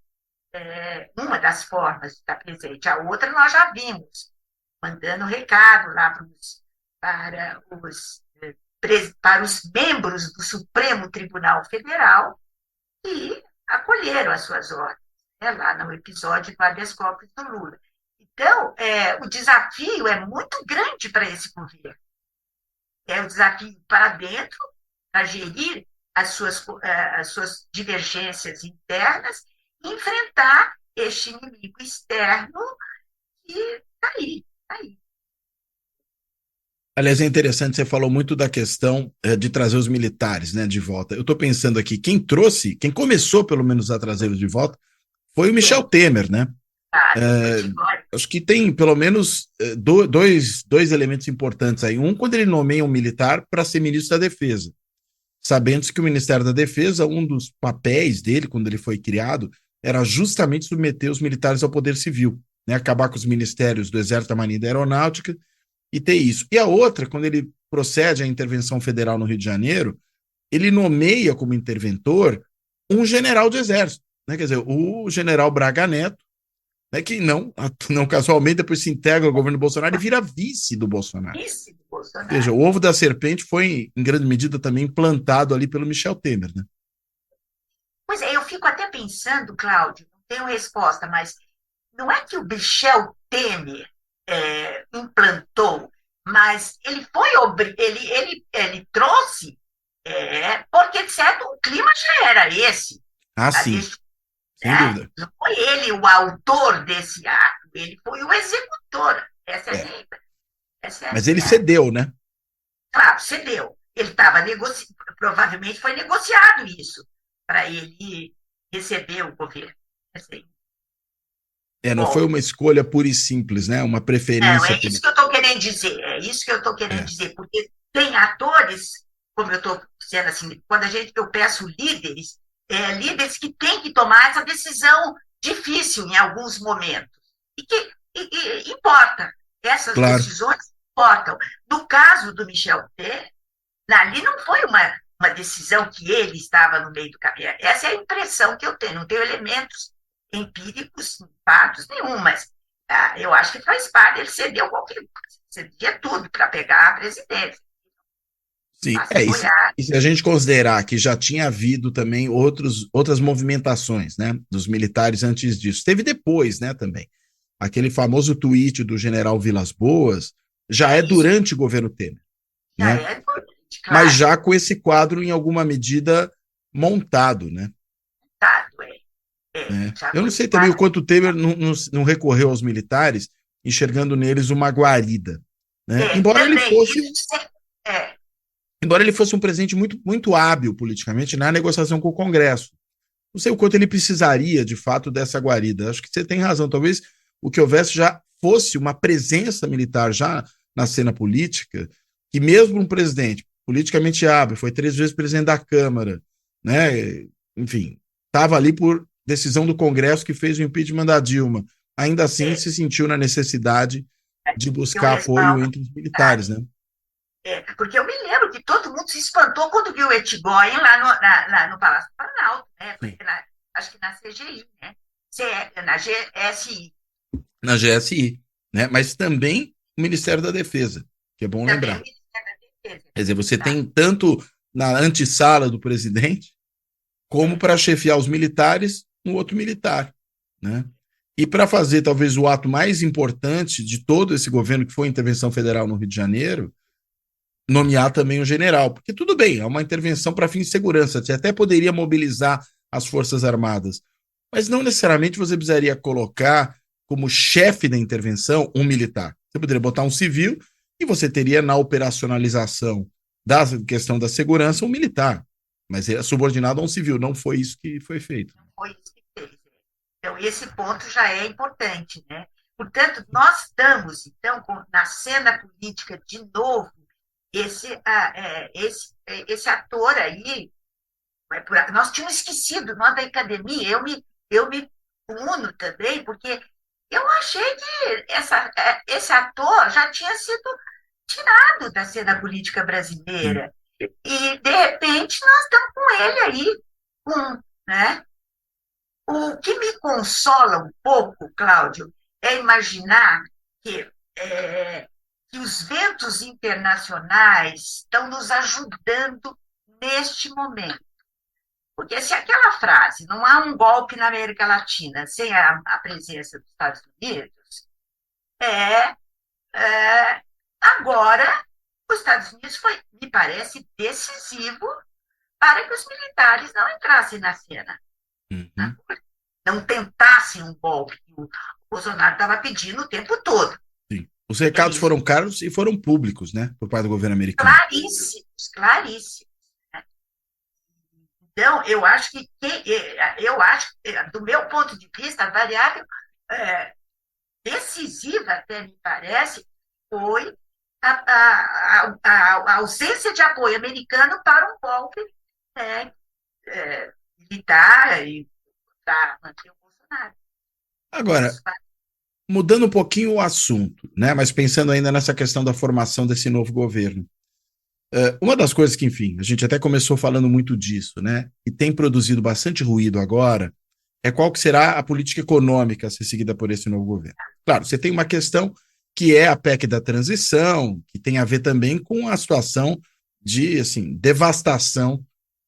[SPEAKER 3] Uma das formas de estar presente. A outra nós já vimos, mandando recado lá para os membros do Supremo Tribunal Federal que acolheram as suas ordens, lá no episódio do habeas corpus do Lula. Então, o desafio é muito grande para esse governo. É o desafio para dentro, para gerir as suas divergências internas e enfrentar este inimigo externo que está aí.
[SPEAKER 2] Aliás, é interessante, você falou muito da questão de trazer os militares, né, de volta. Eu estou pensando aqui, quem começou pelo menos a trazê-los de volta, foi o Michel Temer, né? acho que tem pelo menos dois elementos importantes aí. Um, quando ele nomeia um militar para ser ministro da Defesa, sabendo que o Ministério da Defesa, um dos papéis dele, quando ele foi criado, era justamente submeter os militares ao poder civil, né? Acabar com os ministérios do Exército, da Marinha e da Aeronáutica e ter isso. E a outra, quando ele procede à intervenção federal no Rio de Janeiro, ele nomeia como interventor um general do Exército, né? Quer dizer, o general Braga Neto, né, que não casualmente depois se integra ao governo Bolsonaro e vira vice do Bolsonaro.
[SPEAKER 3] Vice do Bolsonaro.
[SPEAKER 2] Ou seja, o ovo da serpente foi, em grande medida, também implantado ali pelo Michel Temer, né?
[SPEAKER 3] Pois é, eu fico até pensando, Cláudio, não tenho resposta, mas não é que o Michel Temer implantou, mas ele foi ele trouxe, porque, de certo, o clima já era esse.
[SPEAKER 2] Ah, sim, sem dúvida.
[SPEAKER 3] Não foi ele o autor desse ato, ele foi o executor.
[SPEAKER 2] Mas ele cedeu, né?
[SPEAKER 3] Claro, cedeu. Ele estava negociando, provavelmente foi negociado isso, para ele receber o governo. Assim.
[SPEAKER 2] Não foi uma escolha pura e simples, né? Uma preferência.
[SPEAKER 3] Não, é isso que eu estou querendo dizer. É isso que eu estou querendo dizer, porque tem atores, como eu estou dizendo assim, quando eu peço líderes, líderes que têm que tomar essa decisão difícil em alguns momentos. E que importa. Essas decisões importam. No caso do Michel Temer, ali não foi uma decisão que ele estava no meio do caminho. Essa é a impressão que eu tenho. Não tenho elementos empíricos, fatos nenhum, mas eu acho que faz parte. Ele cedia tudo para pegar a presidência.
[SPEAKER 2] Sim, e se a gente considerar que já tinha havido também outras movimentações, né, dos militares antes disso. Teve depois, né, também. Aquele famoso tweet do general Vilas Boas já é durante o governo Temer.
[SPEAKER 3] Já
[SPEAKER 2] né?
[SPEAKER 3] é durante, claro.
[SPEAKER 2] Mas já com esse quadro, em alguma medida, montado, né?
[SPEAKER 3] Montado,
[SPEAKER 2] Eu não sei também o quanto o Temer não recorreu aos militares, enxergando neles uma guarida. Né? Embora ele fosse um presidente muito, muito hábil politicamente na negociação com o Congresso. Não sei o quanto ele precisaria, de fato, dessa guarida. Acho que você tem razão. Talvez o que houvesse já fosse uma presença militar já na cena política, que mesmo um presidente politicamente hábil, foi 3 vezes presidente da Câmara, né? Enfim, estava ali por decisão do Congresso que fez o impeachment da Dilma. Ainda assim, se sentiu na necessidade de buscar apoio entre os militares, né?
[SPEAKER 3] Porque eu me lembro que todo mundo se espantou quando viu o Etchegóin lá no Palácio do Planalto, né? Acho que na CGI, né? Na GSI.
[SPEAKER 2] Na GSI, né? Mas também o Ministério da Defesa, que é bom lembrar. Quer dizer, você tem tanto na antessala do presidente, como para chefiar os militares, um outro militar, né? E para fazer talvez o ato mais importante de todo esse governo, que foi a intervenção federal no Rio de Janeiro, nomear também um general, porque tudo bem, é uma intervenção para fins de segurança, você até poderia mobilizar as Forças Armadas, mas não necessariamente você precisaria colocar como chefe da intervenção um militar. Você poderia botar um civil e você teria na operacionalização da questão da segurança um militar, mas é subordinado a um civil, não foi isso que foi feito.
[SPEAKER 3] Não foi isso que fez. Então, esse ponto já é importante, né? Portanto, nós estamos, então, na cena política de novo, esse ator aí, nós tínhamos esquecido, nós da academia, eu me uno também, porque eu achei que esse ator já tinha sido tirado da cena política brasileira. E, de repente, nós estamos com ele aí, né? O que me consola um pouco, Cláudio, é imaginar que os ventos internacionais estão nos ajudando neste momento. Porque se aquela frase, não há um golpe na América Latina sem a presença dos Estados Unidos, agora os Estados Unidos me parece decisivo para que os militares não entrassem na cena.
[SPEAKER 2] Uhum.
[SPEAKER 3] Não tentassem um golpe que o Bolsonaro estava pedindo o tempo todo.
[SPEAKER 2] Sim. Os recados foram claros e foram públicos, né, por parte do governo americano.
[SPEAKER 3] Claríssimos. Né? Então, eu acho que do meu ponto de vista, a variável decisiva, até me parece, foi a ausência de apoio americano para um golpe é, militar e para manter o Bolsonaro.
[SPEAKER 2] Agora,
[SPEAKER 3] Isso faz.
[SPEAKER 2] mudando um pouquinho o assunto, né? Mas pensando ainda nessa questão da formação desse novo governo. Uma das coisas que, enfim, a gente até começou falando muito disso, né? E tem produzido bastante ruído agora, é qual que será a política econômica a ser seguida por esse novo governo. Claro, você tem uma questão que é a PEC da transição, que tem a ver também com a situação de, assim, devastação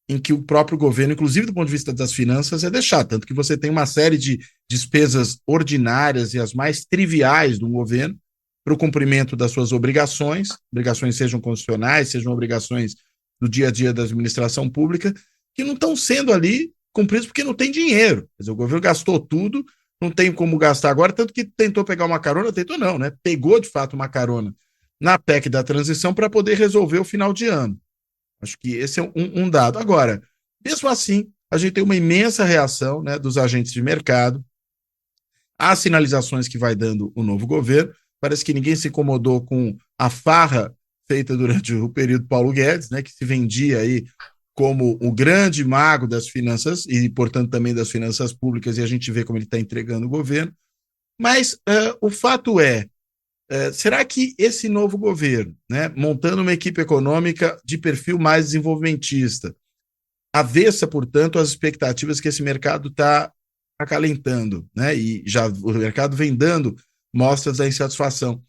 [SPEAKER 2] em que o próprio governo, inclusive do ponto de vista das finanças, é deixado. Tanto que você tem uma série de despesas ordinárias e as mais triviais do governo para o cumprimento das suas obrigações sejam constitucionais, sejam obrigações do dia a dia da administração pública, que não estão sendo ali cumpridos porque não tem dinheiro. Quer dizer, o governo gastou tudo, não tem como gastar agora, tanto que tentou pegar uma carona, tentou não, né? Pegou de fato uma carona na PEC da transição para poder resolver o final de ano. Acho que esse é um dado. Agora, mesmo assim, a gente tem uma imensa reação, né, dos agentes de mercado às sinalizações que vai dando o novo governo. Parece que ninguém se incomodou com a farra feita durante o período Paulo Guedes, né, que se vendia aí como o grande mago das finanças e, portanto, também das finanças públicas, e a gente vê como ele está entregando o governo. Mas o fato é, será que esse novo governo, né, montando uma equipe econômica de perfil mais desenvolvimentista, avessa, portanto, às expectativas que esse mercado está acalentando, né, e já o mercado vem dando mostras da insatisfação,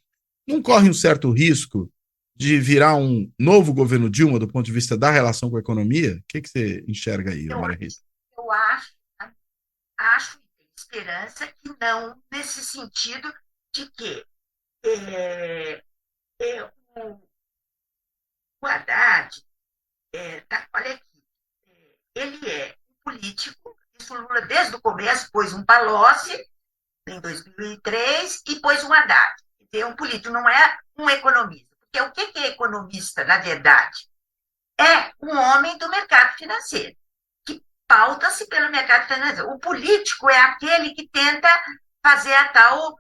[SPEAKER 2] não corre um certo risco de virar um novo governo Dilma do ponto de vista da relação com a economia? O que você enxerga aí,
[SPEAKER 3] Eu,
[SPEAKER 2] Maria Rita?
[SPEAKER 3] eu acho e tenho esperança que não nesse sentido de que é, o Haddad, olha aqui, ele é um político, isso Lula desde o começo pôs um Palocci em 2003 e pôs um Haddad. É um político, não é um economista. Porque o que é economista, na verdade? É um homem do mercado financeiro, que pauta-se pelo mercado financeiro. O político é aquele que tenta fazer a tal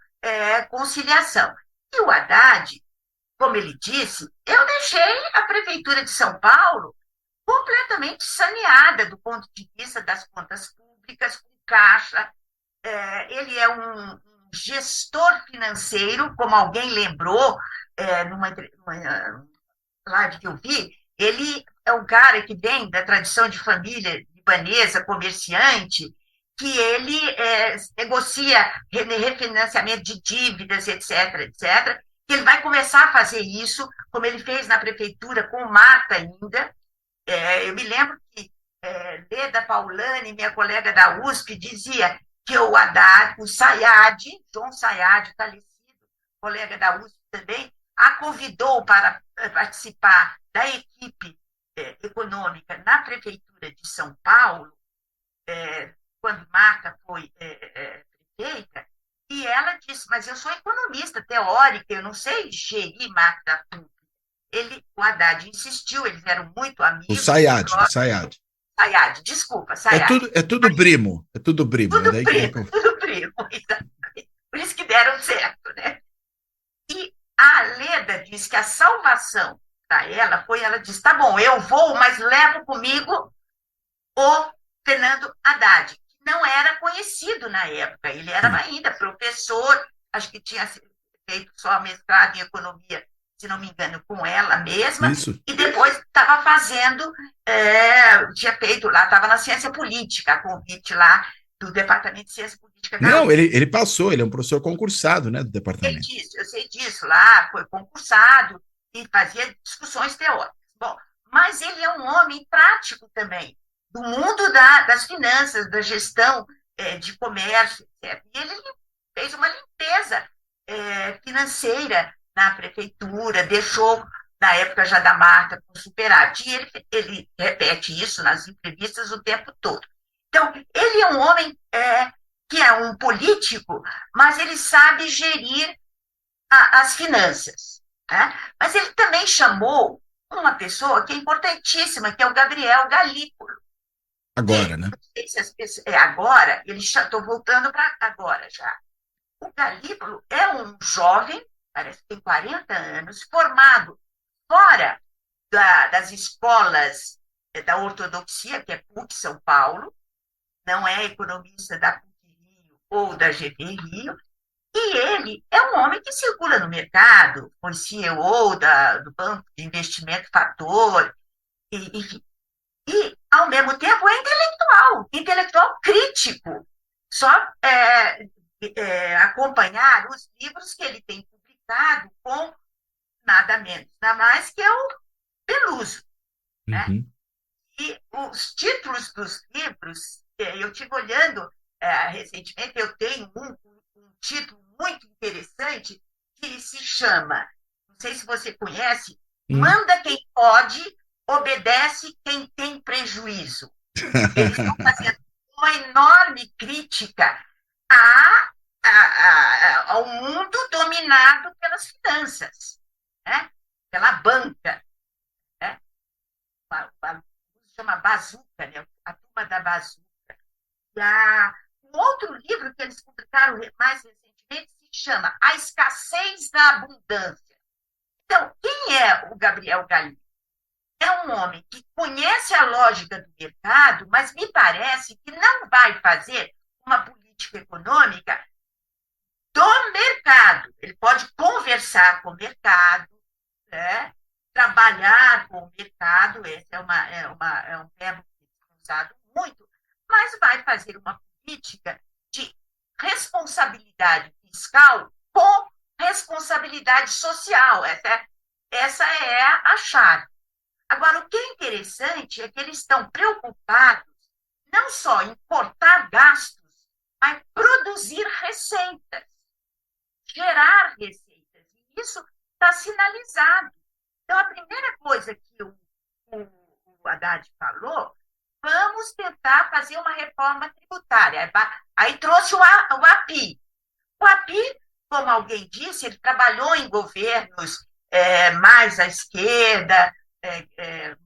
[SPEAKER 3] conciliação. E o Haddad, como ele disse, eu deixei a Prefeitura de São Paulo completamente saneada do ponto de vista das contas públicas, com caixa. Ele é um gestor financeiro, como alguém lembrou numa live que eu vi, ele é um cara que vem da tradição de família libanesa, comerciante, que ele negocia refinanciamento de dívidas, etc., etc., que ele vai começar a fazer isso, como ele fez na prefeitura com Marta ainda. Eu me lembro que Leda Paulani, minha colega da USP, dizia que o Haddad, o Sayad, João Sayad, falecido, colega da USP também, a convidou para participar da equipe econômica na Prefeitura de São Paulo, quando Marta foi prefeita, e ela disse, mas eu sou economista teórica, eu não sei gerir máquina pública. O Haddad insistiu, eles eram muito
[SPEAKER 2] O
[SPEAKER 3] amigos.
[SPEAKER 2] Sayad, o Sayad.
[SPEAKER 3] Sayad, desculpa, Sayad.
[SPEAKER 2] É tudo primo, é tudo primo. É
[SPEAKER 3] Tudo
[SPEAKER 2] daí que
[SPEAKER 3] primo, tudo primo. Por isso que deram certo, né? E a Leda diz que a salvação para ela foi, ela disse, tá bom, eu vou, mas levo comigo o Fernando Haddad, que não era conhecido na época, ele era ainda professor, acho que tinha feito só mestrado em economia, se não me engano, com ela mesma,
[SPEAKER 2] Isso.
[SPEAKER 3] e depois estava fazendo, tinha feito lá, estava na ciência política, a convite lá do Departamento de Ciência Política da
[SPEAKER 2] Não,
[SPEAKER 3] USP.
[SPEAKER 2] ele passou, ele é um professor concursado, né, do departamento.
[SPEAKER 3] Eu sei disso lá, foi concursado e fazia discussões teóricas. Bom, mas ele é um homem prático também, do mundo das finanças, da gestão de comércio, etc. E ele fez uma limpeza financeira na prefeitura, deixou, na época já da Marta, com superávit. E ele repete isso nas entrevistas o tempo todo. Então, ele é um homem que é um político, mas ele sabe gerir as finanças. Né? Mas ele também chamou uma pessoa que é importantíssima, que é o Gabriel Galípolo.
[SPEAKER 2] Agora, né?
[SPEAKER 3] Agora, estou voltando para agora já. O Galípolo é um jovem, parece que tem 40 anos, formado fora das escolas da ortodoxia, que é PUC São Paulo, não é economista da PUC Rio ou da GV Rio, e ele é um homem que circula no mercado, foi CEO do Banco de Investimento Fator, enfim. E, ao mesmo tempo, é intelectual crítico. Só acompanhar os livros que ele tem publicado com nada menos, nada mais que é o Peluso. Né?
[SPEAKER 2] Uhum.
[SPEAKER 3] E os títulos dos livros, eu estive olhando recentemente, eu tenho um título muito interessante que se chama, não sei se você conhece, Manda Quem Pode, Obedece Quem Tem Prejuízo. Eles estão fazendo uma enorme crítica ao mundo dominado pelas finanças, né? Pela banca. Né? Chama Bazuca, né? A turma da Bazuca. Um outro livro que eles publicaram mais recentemente se chama A Escassez da Abundância. Então, quem é o Gabriel Galípolo? É um homem que conhece a lógica do mercado, mas me parece que não vai fazer uma política econômica do mercado. Ele pode conversar com o mercado, né? Trabalhar com o mercado, esse é um verbo que é usado muito, mas vai fazer uma política de responsabilidade fiscal com responsabilidade social. Essa é a chave. Agora, o que é interessante é que eles estão preocupados não só em cortar gastos, mas produzir receitas, gerar receitas. E isso está sinalizado. Então, a primeira coisa que o Haddad falou, vamos tentar fazer uma reforma tributária. Aí trouxe o API. O API, como alguém disse, ele trabalhou em governos mais à esquerda,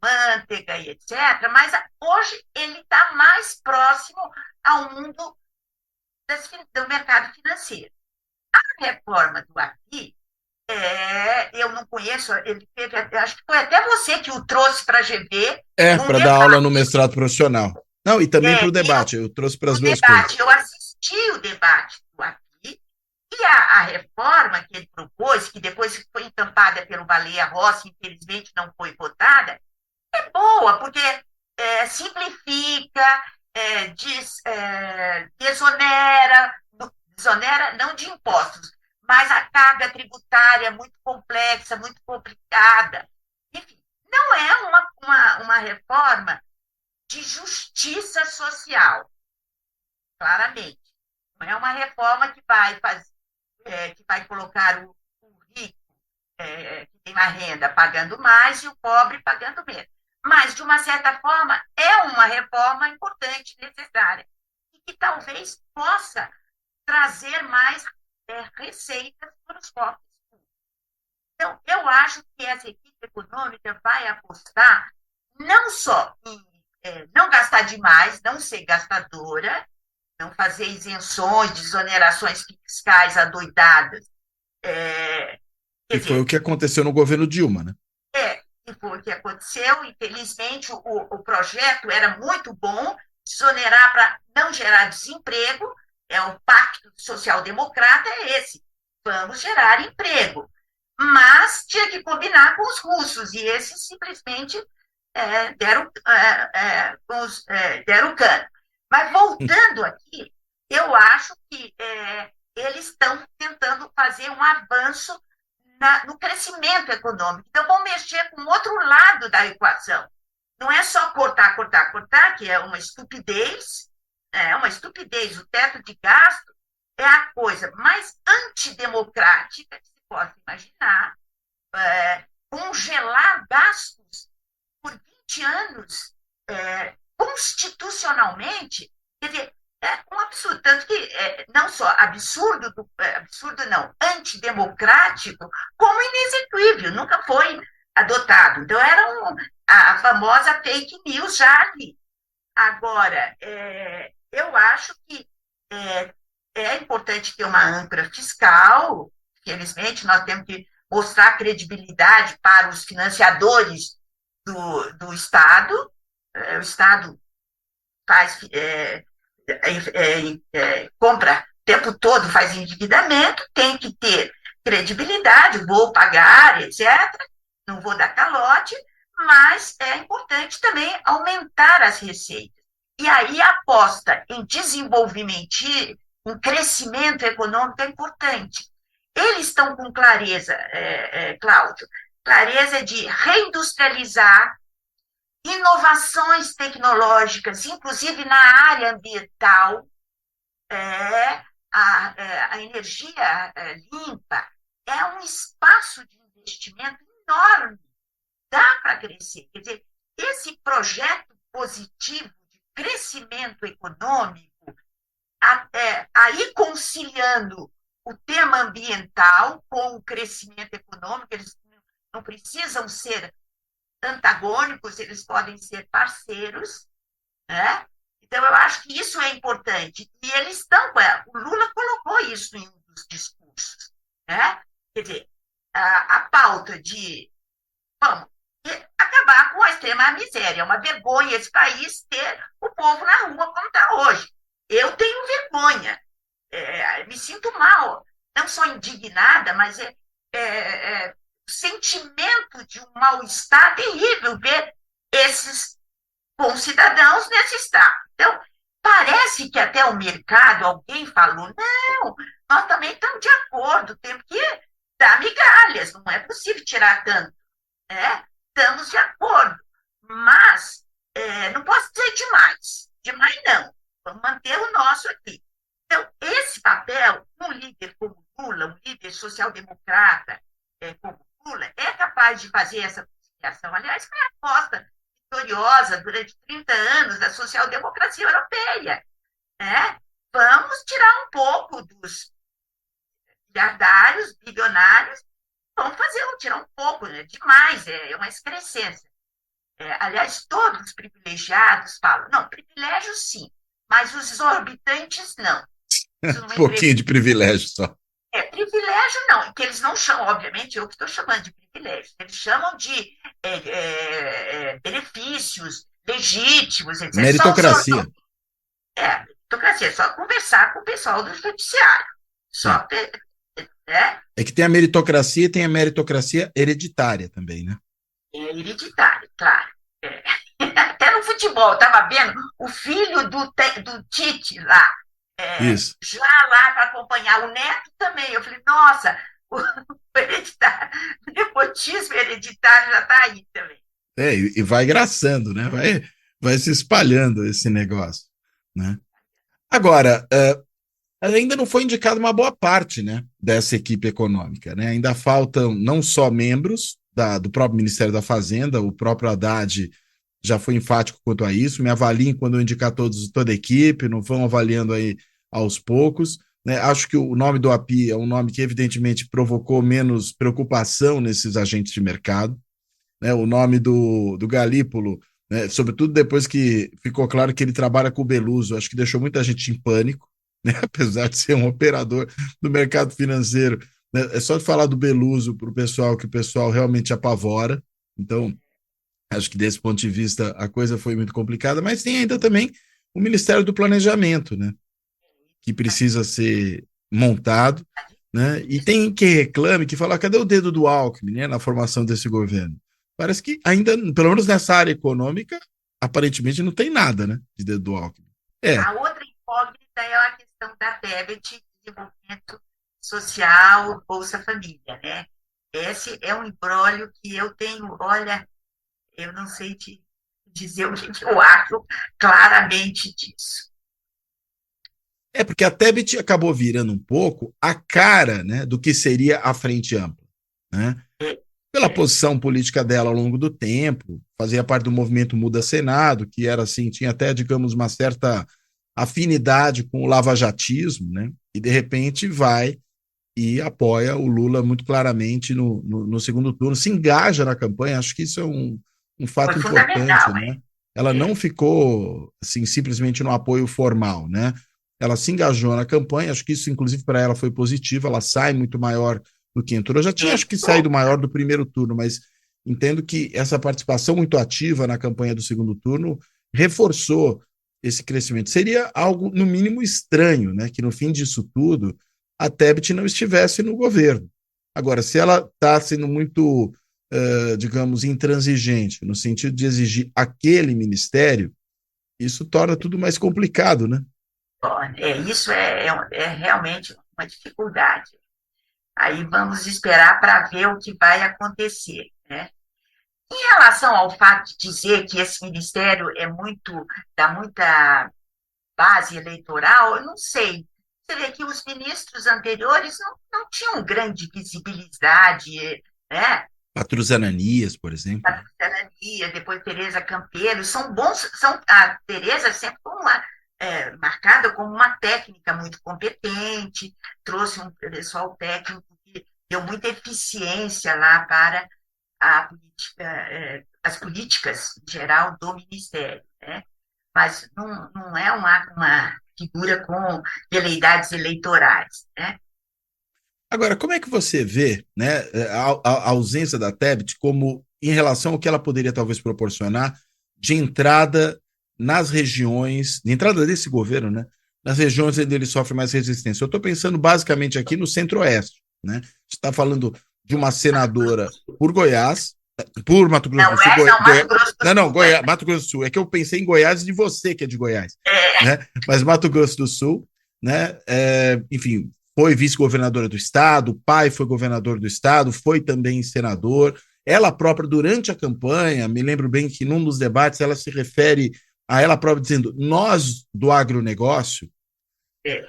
[SPEAKER 3] Manteiga e etc., mas hoje ele está mais próximo ao mundo do mercado financeiro. A reforma do API, eu não conheço, ele teve, acho que foi até você que o trouxe para a GV.
[SPEAKER 2] Para dar aula no mestrado profissional. Não, e também para o debate, eu trouxe para as duas coisas.
[SPEAKER 3] Eu assisti o debate do API, e a reforma que ele propôs, que depois foi encampada pelo Baleia Rossi, infelizmente não foi votada, é boa, porque simplifica, desonera não de impostos, mas a carga tributária é muito complexa, muito complicada. Enfim, não é uma reforma de justiça social, claramente. Não é uma reforma que vai colocar o rico, que tem a renda, pagando mais e o pobre pagando menos. Mas, de uma certa forma, é uma reforma importante, necessária, e que talvez possa trazer mais receitas para os cofres públicos. Então, eu acho que essa equipe econômica vai apostar não só em não gastar demais, não ser gastadora, não fazer isenções, desonerações fiscais adoidadas.
[SPEAKER 2] E foi o que aconteceu no governo Dilma, né?
[SPEAKER 3] E foi o que aconteceu. Infelizmente, o projeto era muito bom, desonerar para não gerar desemprego, o pacto social-democrata é esse, vamos gerar emprego. Mas tinha que combinar com os russos, e esses simplesmente deram cano. Mas voltando aqui, eu acho que eles estão tentando fazer um avanço no crescimento econômico. Então, vão mexer com o outro lado da equação. Não é só cortar, cortar, cortar, que é uma estupidez. O teto de gasto é a coisa mais antidemocrática que se possa imaginar. Congelar gastos por 20 anos constitucionalmente, quer dizer, é um absurdo. Tanto que não só absurdo não, antidemocrático, como inexequível, nunca foi adotado. Então, era a famosa fake news já ali. Agora, eu acho que é importante ter uma âncora fiscal, felizmente nós temos que mostrar credibilidade para os financiadores do Estado, o Estado faz, compra o tempo todo, faz endividamento, tem que ter credibilidade, vou pagar, etc., não vou dar calote, mas é importante também aumentar as receitas. E aí a aposta em desenvolvimento, em crescimento econômico é importante. Eles estão com clareza, Cláudio, clareza de reindustrializar, inovações tecnológicas, inclusive na área ambiental, a energia limpa, é um espaço de investimento enorme, dá para crescer. Quer dizer, esse projeto positivo de crescimento econômico, aí conciliando o tema ambiental com o crescimento econômico, eles não precisam ser antagônicos, eles podem ser parceiros, né? Então, eu acho que isso é importante. E eles estão, o Lula colocou isso em um dos discursos, né? Quer dizer, a pauta de, vamos, acabar com a extrema miséria. É uma vergonha esse país ter o povo na rua como está hoje. Eu tenho vergonha, me sinto mal, não sou indignada, mas o sentimento de um mal-estar terrível ver esses concidadãos nesse estado. Então, parece que até o mercado, alguém falou, não, nós também estamos de acordo, temos que dar migalhas, não é possível tirar tanto, né? Estamos de acordo, mas não posso dizer demais não, vamos manter o nosso aqui. Então, esse papel, um líder como Lula, um líder social-democrata como Lula, é capaz de fazer essa conciliação. Aliás, foi a aposta vitoriosa durante 30 anos da social-democracia europeia. Né? Vamos tirar um pouco dos miliardários, bilionários, vamos tirar um pouco, né? Demais, é uma excrescência. Aliás, todos os privilegiados falam, não, privilégio sim, mas os exorbitantes não.
[SPEAKER 2] Um pouquinho de privilégio só.
[SPEAKER 3] Privilégio não, que eles não chamam, obviamente, eu que estou chamando de privilégio, eles chamam de benefícios legítimos, etc.
[SPEAKER 2] Meritocracia.
[SPEAKER 3] Meritocracia, só conversar com o pessoal do judiciário.
[SPEAKER 2] É que tem a meritocracia e tem a meritocracia hereditária também, né?
[SPEAKER 3] Hereditária, claro. Até no futebol, estava vendo o filho do Tite lá,
[SPEAKER 2] Isso.
[SPEAKER 3] já lá para acompanhar o neto também. Eu falei, nossa, o nepotismo hereditário já está aí também.
[SPEAKER 2] E vai engraçando, né? Vai se espalhando esse negócio, né? Agora, ainda não foi indicada uma boa parte, né, dessa equipe econômica, né? Ainda faltam não só membros do próprio Ministério da Fazenda, o próprio Haddad já foi enfático quanto a isso, me avaliem quando eu indicar toda a equipe, não vão avaliando aí aos poucos, né? Acho que o nome do API é um nome que evidentemente provocou menos preocupação nesses agentes de mercado, né? O nome do Galípolo, né? Sobretudo depois que ficou claro que ele trabalha com o Beluso, acho que deixou muita gente em pânico, né? Apesar de ser um operador do mercado financeiro, né? É só de falar do Beluso para o pessoal que o pessoal realmente apavora. Então, acho que desse ponto de vista a coisa foi muito complicada, mas tem ainda também o Ministério do Planejamento, né? Que precisa ser montado, né? E tem quem reclame, que fala, cadê o dedo do Alckmin, né, na formação desse governo? Parece que ainda, pelo menos nessa área econômica, aparentemente não tem nada, né, de dedo do Alckmin.
[SPEAKER 3] A outra incógnita é a questão da Tebet, desenvolvimento social, Bolsa Família, né? Esse é um imbróglio que eu tenho, olha, eu não sei te dizer o que eu acho claramente disso.
[SPEAKER 2] Porque a Tebet acabou virando um pouco a cara, né, do que seria a Frente Ampla, né? Pela posição política dela ao longo do tempo, fazia parte do movimento Muda Senado, que era assim, tinha até, digamos, uma certa afinidade com o lavajatismo, né? E de repente vai e apoia o Lula muito claramente no segundo turno, se engaja na campanha, acho que isso é um fato importante, né? Ela não ficou assim, simplesmente no apoio formal, né? ela se engajou na campanha, acho que isso, inclusive, para ela foi positivo, ela sai muito maior do que entrou. Eu já tinha, acho que, saído maior do primeiro turno, mas entendo que essa participação muito ativa na campanha do segundo turno reforçou esse crescimento. Seria algo, no mínimo, estranho, né? Que no fim disso tudo, a Tebet não estivesse no governo. Agora, se ela está sendo muito, digamos, intransigente, no sentido de exigir aquele ministério, isso torna tudo mais complicado, né?
[SPEAKER 3] Isso é realmente uma dificuldade. Aí vamos esperar para ver o que vai acontecer, né? Em relação ao fato de dizer que esse ministério dá muita base eleitoral, eu não sei. Você vê que os ministros anteriores não tinham grande visibilidade, né?
[SPEAKER 2] Patrus Ananias, por exemplo.
[SPEAKER 3] Patrus Ananias, depois Tereza Campelo, são bons, a Tereza sempre foi marcada como uma técnica muito competente, trouxe um pessoal técnico que deu muita eficiência lá para as políticas em geral do Ministério, né? Mas não é uma figura com veleidades eleitorais, né?
[SPEAKER 2] Agora, como é que você vê, né, a ausência da Tebet como em relação ao que ela poderia talvez proporcionar de entrada nas regiões, de entrada desse governo, né, nas regiões onde ele sofre mais resistência? Eu estou pensando basicamente aqui no Centro-Oeste, né? Você está falando de uma senadora por Goiás, por Mato Grosso do Sul.
[SPEAKER 3] Mato Grosso do Sul.
[SPEAKER 2] Não, Goiás, Mato Grosso do Sul. É que eu pensei em Goiás de você, que é de Goiás. Né? Mas Mato Grosso do Sul, né? Enfim, foi vice-governadora do estado, o pai foi governador do estado, foi também senador. Ela própria, durante a campanha, me lembro bem que num dos debates ela se refere a ela própria dizendo nós do agronegócio,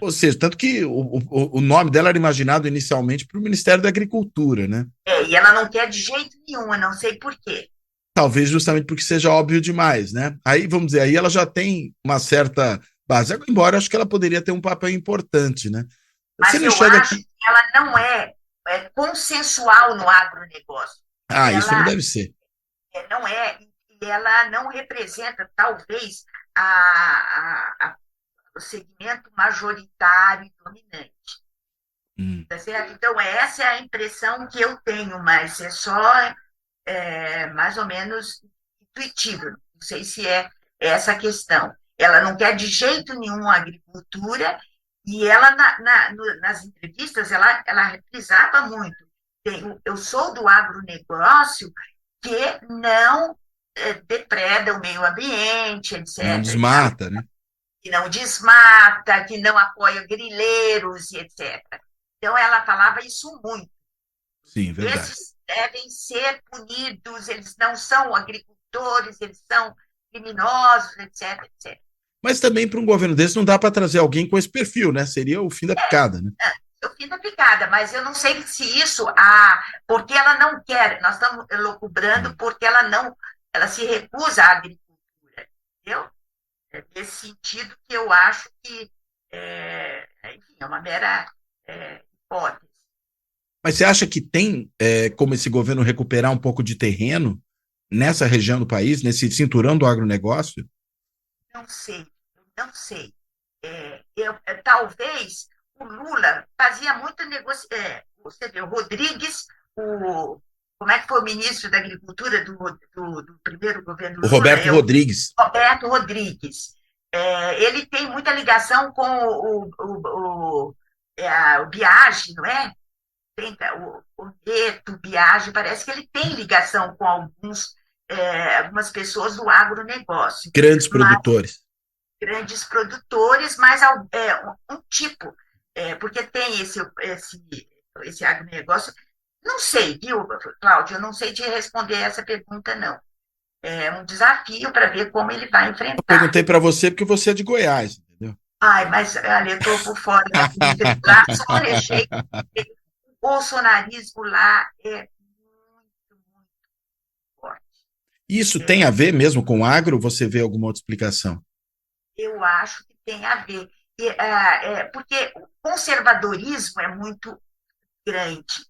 [SPEAKER 2] ou seja, tanto que o nome dela era imaginado inicialmente para o Ministério da Agricultura, né?
[SPEAKER 3] E ela não quer de jeito nenhum, eu não sei por quê.
[SPEAKER 2] Talvez justamente porque seja óbvio demais, né? Aí, vamos dizer, aí ela já tem uma certa base, embora acho que ela poderia ter um papel importante, né?
[SPEAKER 3] Mas eu acho que ela não é consensual no agronegócio.
[SPEAKER 2] Isso não deve ser.
[SPEAKER 3] Não é, e ela não representa, talvez, o segmento majoritário e dominante. Tá certo? Então, essa é a impressão que eu tenho, mas é só mais ou menos intuitivo. Não sei se é essa a questão. Ela não quer de jeito nenhum a agricultura, e ela, nas entrevistas, ela reprisava muito. Eu sou do agronegócio que não depreda o meio ambiente, etc.
[SPEAKER 2] Não desmata, né?
[SPEAKER 3] Que não desmata, que não apoia grileiros, etc. Então, ela falava isso muito.
[SPEAKER 2] Sim, verdade.
[SPEAKER 3] Esses devem ser punidos, eles não são agricultores, eles são criminosos, etc, etc.
[SPEAKER 2] Mas também para um governo desse não dá para trazer alguém com esse perfil, né? Seria o fim da picada, né?
[SPEAKER 3] O fim da picada, mas eu não sei se isso, porque ela não quer, nós estamos elucubrando porque ela se recusa à agricultura, entendeu? É nesse sentido que eu acho que, enfim, é uma mera hipótese.
[SPEAKER 2] Mas você acha que tem como esse governo recuperar um pouco de terreno nessa região do país, nesse cinturão do agronegócio?
[SPEAKER 3] Não sei. Talvez o Lula fazia muita negociação. Você vê, o Rodrigues, como é que foi o ministro da Agricultura do primeiro governo Lula?
[SPEAKER 2] O Roberto Rodrigues.
[SPEAKER 3] Roberto Rodrigues. Ele tem muita ligação com o Biagi, não é? Tem, o Neto, Biagi, parece que ele tem ligação com algumas pessoas do agronegócio.
[SPEAKER 2] Grandes produtores.
[SPEAKER 3] Grandes produtores, mas um tipo, porque tem esse agronegócio. Não sei, viu, Cláudio? Eu não sei te responder essa pergunta, não. É um desafio para ver como ele vai enfrentar.
[SPEAKER 2] Eu perguntei para você porque você é de Goiás, entendeu?
[SPEAKER 3] Mas olha, eu estou por fora da política lá, só achei que o bolsonarismo lá é muito forte.
[SPEAKER 2] Isso tem a ver mesmo com o agro? Você vê alguma outra explicação?
[SPEAKER 3] Eu acho que tem a ver. Porque o conservadorismo é muito grande.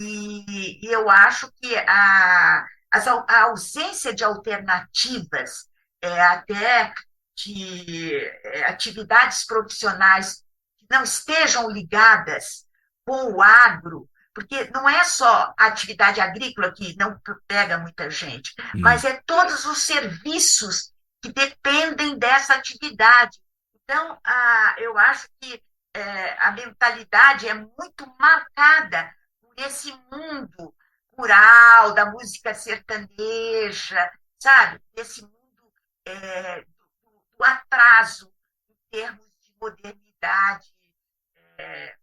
[SPEAKER 3] E eu acho que a ausência de alternativas, até de atividades profissionais que não estejam ligadas com o agro, porque não é só a atividade agrícola que não pega muita gente, mas é todos os serviços que dependem dessa atividade. Então, eu acho que a mentalidade é muito marcada por esse mundo rural, da música sertaneja, sabe? Desse mundo do atraso em termos de modernidade.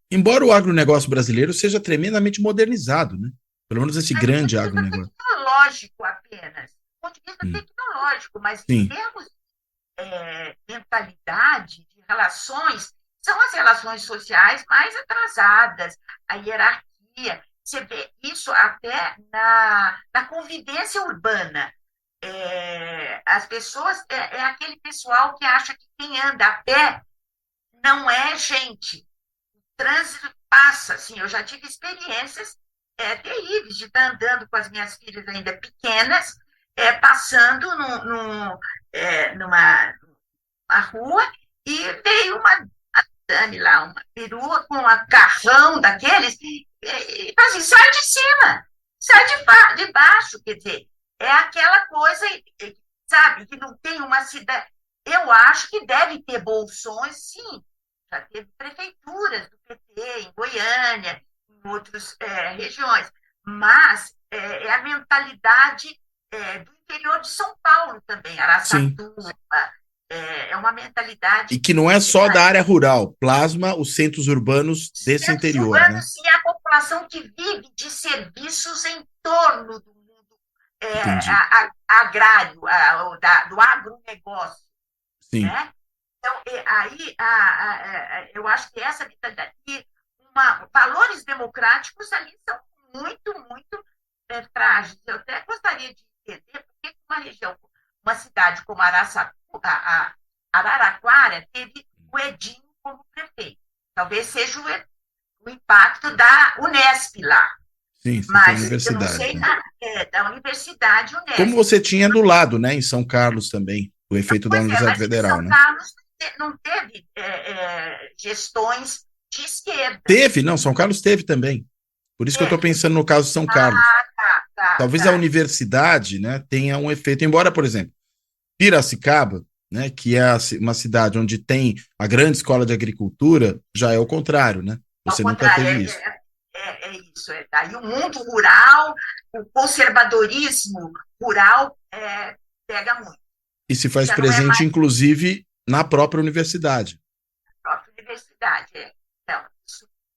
[SPEAKER 2] Embora o agronegócio brasileiro seja tremendamente modernizado, né? Pelo menos esse
[SPEAKER 3] Mas do ponto
[SPEAKER 2] grande
[SPEAKER 3] de vista
[SPEAKER 2] agronegócio.
[SPEAKER 3] tecnológico apenas, do ponto de vista
[SPEAKER 2] Hum,
[SPEAKER 3] tecnológico, mas em
[SPEAKER 2] sim,
[SPEAKER 3] termos de mentalidade, de relações, são as relações sociais mais atrasadas, a hierarquia. Você vê isso até na convivência urbana. As pessoas, é aquele pessoal que acha que quem anda a pé não é gente. O trânsito passa, assim, eu já tive experiências terríveis de estar andando com as minhas filhas ainda pequenas, passando numa rua e veio uma Dani lá, uma perua com um carrão daqueles, e assim, sai de cima, sai de baixo, quer dizer, é aquela coisa, sabe, que não tem uma cidade. Eu acho que deve ter bolsões, sim, já teve prefeituras do PT em Goiânia, em outras regiões, mas é a mentalidade do interior de São Paulo também,
[SPEAKER 2] sim.
[SPEAKER 3] Araçatuba, é uma mentalidade
[SPEAKER 2] E que não é só da área rural, plasma os centros urbanos desse
[SPEAKER 3] centros
[SPEAKER 2] interior, né?
[SPEAKER 3] urbanos e a população que vive de serviços em torno do mundo
[SPEAKER 2] Entendi.
[SPEAKER 3] agrário, do agronegócio,
[SPEAKER 2] Sim,
[SPEAKER 3] né? Então, aí eu acho que essa mentalidade e valores democráticos ali são muito, muito frágeis. Eu até gostaria de entender por que uma região, uma cidade como Araraquara teve o Edinho como prefeito. Talvez seja o impacto da Unesp lá,
[SPEAKER 2] sim, você tem a
[SPEAKER 3] mas eu não
[SPEAKER 2] universidade,
[SPEAKER 3] sei
[SPEAKER 2] né?
[SPEAKER 3] da Universidade
[SPEAKER 2] Como
[SPEAKER 3] Unesp.
[SPEAKER 2] você tinha do lado, né, em São Carlos também, o efeito da
[SPEAKER 3] Pois é,
[SPEAKER 2] Universidade
[SPEAKER 3] mas em
[SPEAKER 2] Federal,
[SPEAKER 3] São
[SPEAKER 2] né?
[SPEAKER 3] Carlos não teve gestões de esquerda.
[SPEAKER 2] Teve, não, São Carlos teve também. Por isso que eu estou
[SPEAKER 3] Teve.
[SPEAKER 2] pensando no caso de São Carlos.
[SPEAKER 3] Ah,
[SPEAKER 2] Talvez a
[SPEAKER 3] tá.
[SPEAKER 2] universidade, né, tenha um efeito, embora, por exemplo, Piracicaba, né, que é uma cidade onde tem a grande escola de agricultura, já é o contrário, né?
[SPEAKER 3] Ao
[SPEAKER 2] Você nunca
[SPEAKER 3] contrário,
[SPEAKER 2] teve isso.
[SPEAKER 3] é isso. Aí o mundo rural, o conservadorismo rural pega muito.
[SPEAKER 2] E se
[SPEAKER 3] E
[SPEAKER 2] faz
[SPEAKER 3] já não é
[SPEAKER 2] presente,
[SPEAKER 3] mais
[SPEAKER 2] inclusive, na própria universidade.
[SPEAKER 3] a própria universidade. Então,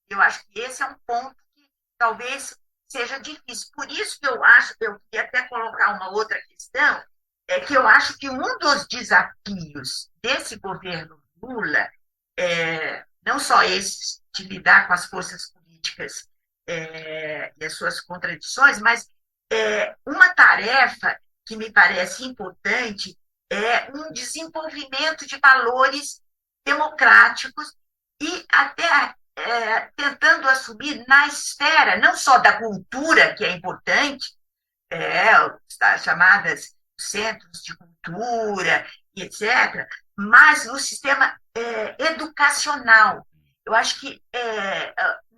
[SPEAKER 3] eu acho que esse é um ponto que talvez seja difícil. Por isso que eu queria até colocar uma outra questão, é que eu acho que um dos desafios desse governo Lula, não só esse de lidar com as forças políticas e as suas contradições, mas uma tarefa que me parece importante é um desenvolvimento de valores democráticos e até tentando assumir na esfera, não só da cultura, que é importante, as chamadas centros de cultura, e etc., mas no sistema educacional. Eu acho que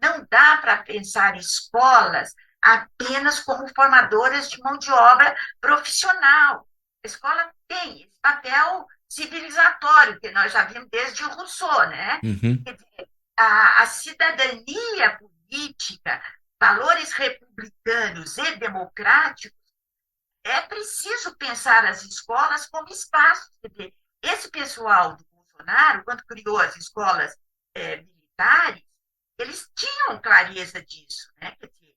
[SPEAKER 3] não dá para pensar escolas apenas como formadoras de mão de obra profissional. A escola tem esse papel civilizatório, que nós já vimos desde o Rousseau, né?
[SPEAKER 2] Uhum.
[SPEAKER 3] Quer dizer, a cidadania política, valores republicanos e democráticos, é preciso pensar as escolas como espaços. Quer dizer, esse pessoal do Bolsonaro, quando criou as escolas militares, eles tinham clareza disso. Né? Quer dizer,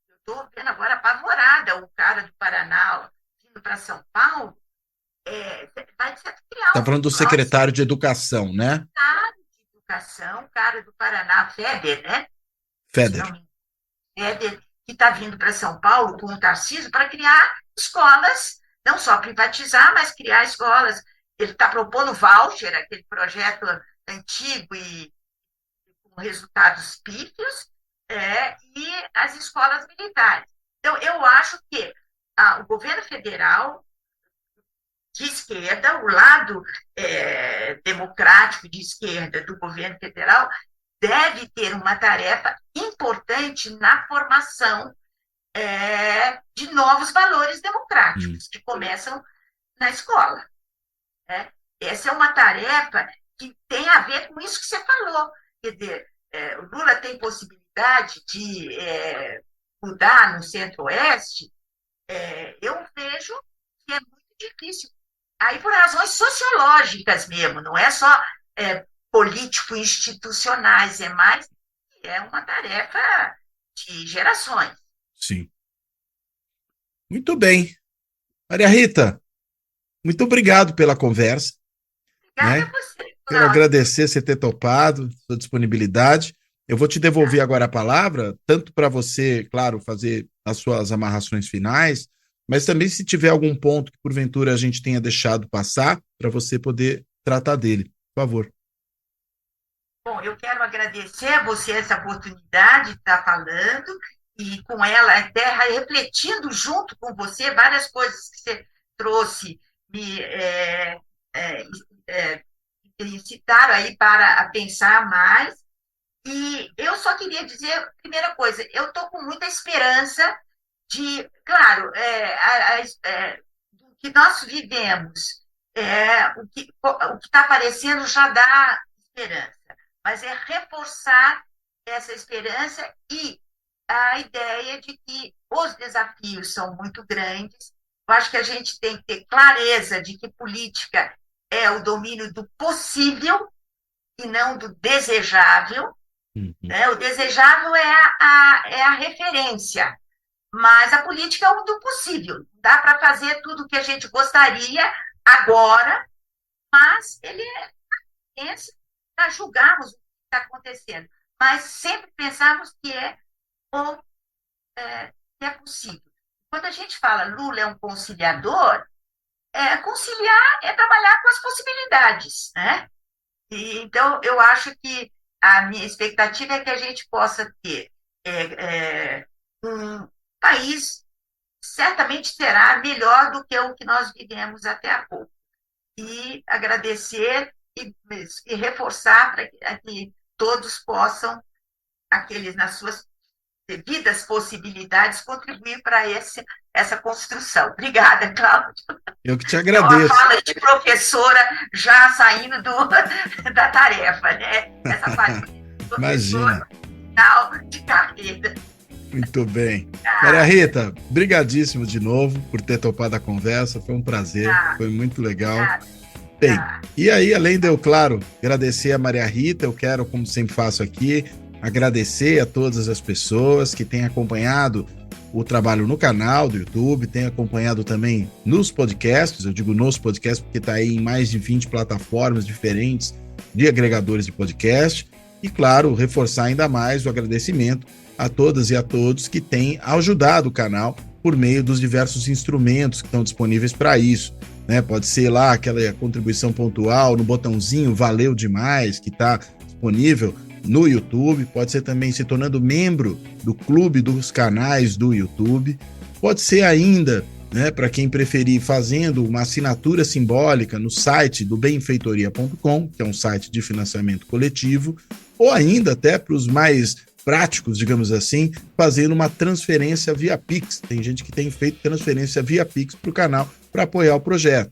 [SPEAKER 3] eu estou vendo agora apavorada o cara do Paraná vindo para São Paulo, vai criar
[SPEAKER 2] Tá
[SPEAKER 3] um
[SPEAKER 2] falando do
[SPEAKER 3] próximo
[SPEAKER 2] secretário de Educação, né?
[SPEAKER 3] cara de educação, cara do Paraná, Feber, né? Se não
[SPEAKER 2] Feder.
[SPEAKER 3] me que está vindo para São Paulo com o Tarcísio para criar escolas, não só privatizar, mas criar escolas. Ele está propondo voucher, aquele projeto antigo e com resultados pífios, e as escolas militares. Então, eu acho que o governo federal de esquerda, o lado democrático de esquerda do governo federal deve ter uma tarefa importante na formação de novos valores democráticos, que começam na escola. Né? Essa é uma tarefa que tem a ver com isso que você falou. Quer dizer, o Lula tem possibilidade de mudar no Centro-Oeste, eu vejo que é muito difícil. Aí por razões sociológicas mesmo, não é só político-institucionais, é uma tarefa de gerações.
[SPEAKER 2] Sim. Muito bem. Maria Rita, muito obrigado pela conversa.
[SPEAKER 3] Obrigada a você.
[SPEAKER 2] Quero agradecer você ter topado, sua disponibilidade. Eu vou te devolver agora a palavra, tanto para você, claro, fazer as suas amarrações finais, mas também se tiver algum ponto que porventura a gente tenha deixado passar, para você poder tratar dele. Por favor.
[SPEAKER 3] Bom, eu quero agradecer a você essa oportunidade de estar falando e com ela até refletindo junto com você várias coisas que você trouxe, me citaram aí para pensar mais. E eu só queria dizer, primeira coisa, eu estou com muita esperança de, claro, do que nós vivemos, o que está aparecendo já dá esperança, mas é reforçar essa esperança e a ideia de que os desafios são muito grandes. Eu acho que a gente tem que ter clareza de que política é o domínio do possível e não do desejável. Né? O desejável é a referência, mas a política é o do possível. Dá para fazer tudo o que a gente gostaria agora, mas ele para julgarmos o que está acontecendo. Mas sempre pensamos que é possível. Quando a gente fala Lula é um conciliador, conciliar é trabalhar com as possibilidades, né? Então, eu acho que a minha expectativa é que a gente possa ter um país certamente será melhor do que o que nós vivemos até há pouco. E agradecer e reforçar para que todos possam, aqueles nas suas devidas possibilidades, contribuir para essa construção. Obrigada, Cláudio.
[SPEAKER 2] Eu que te agradeço.
[SPEAKER 3] É uma fala de professora já saindo da tarefa, né? Essa fala de professora final de carreira.
[SPEAKER 2] Muito bem. Maria Rita, brigadíssimo de novo por ter topado a conversa. Foi um prazer, foi muito legal. Bem, e aí, além de eu, claro, agradecer a Maria Rita, eu quero, como sempre faço aqui, agradecer a todas as pessoas que têm acompanhado o trabalho no canal do YouTube, têm acompanhado também nos podcasts, eu digo nos podcasts porque está aí em mais de 20 plataformas diferentes de agregadores de podcast, e claro, reforçar ainda mais o agradecimento a todas e a todos que têm ajudado o canal por meio dos diversos instrumentos que estão disponíveis para isso, né? Pode ser lá aquela contribuição pontual no botãozinho Valeu Demais, que está disponível no YouTube, pode ser também se tornando membro do clube dos canais do YouTube, pode ser ainda, né, para quem preferir, fazendo uma assinatura simbólica no site do benfeitoria.com, que é um site de financiamento coletivo, ou ainda até para os mais práticos, digamos assim, fazendo uma transferência via Pix. Tem gente que tem feito transferência via Pix para o canal para apoiar o projeto.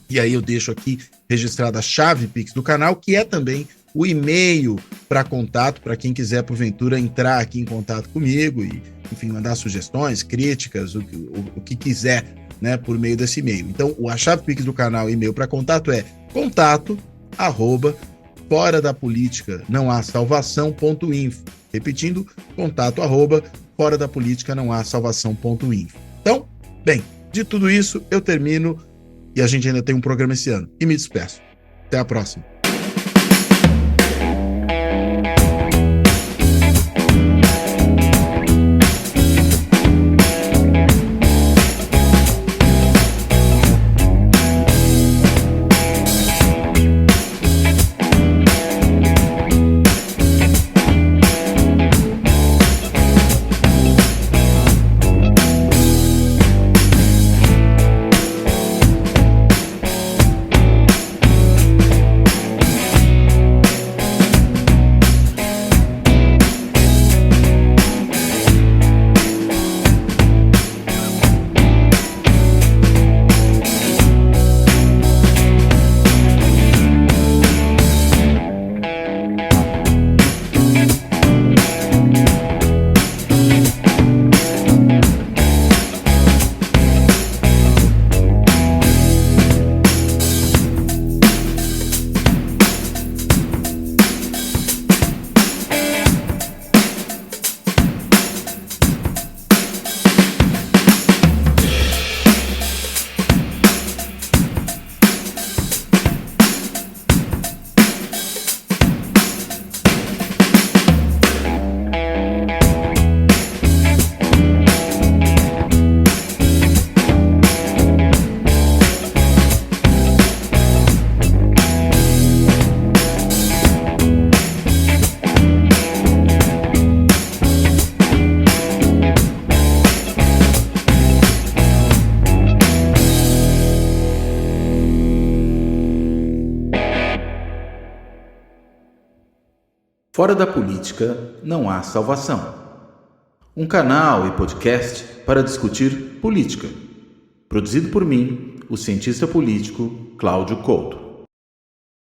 [SPEAKER 2] E aí eu deixo aqui registrada a chave Pix do canal, que é também o e-mail para contato, para quem quiser, porventura, entrar aqui em contato comigo e, enfim, mandar sugestões, críticas, o que quiser, né, por meio desse e-mail. Então, a chave Pix do canal, e-mail para contato é contato@fora da política não há salvação.info. Repetindo, contato@fora da política não há salvação.info. Então, bem, de tudo isso, eu termino e a gente ainda tem um programa esse ano. E me despeço. Até a próxima.
[SPEAKER 1] Fora da política não há salvação. Um canal e podcast para discutir política. Produzido por mim, o cientista político Cláudio Couto.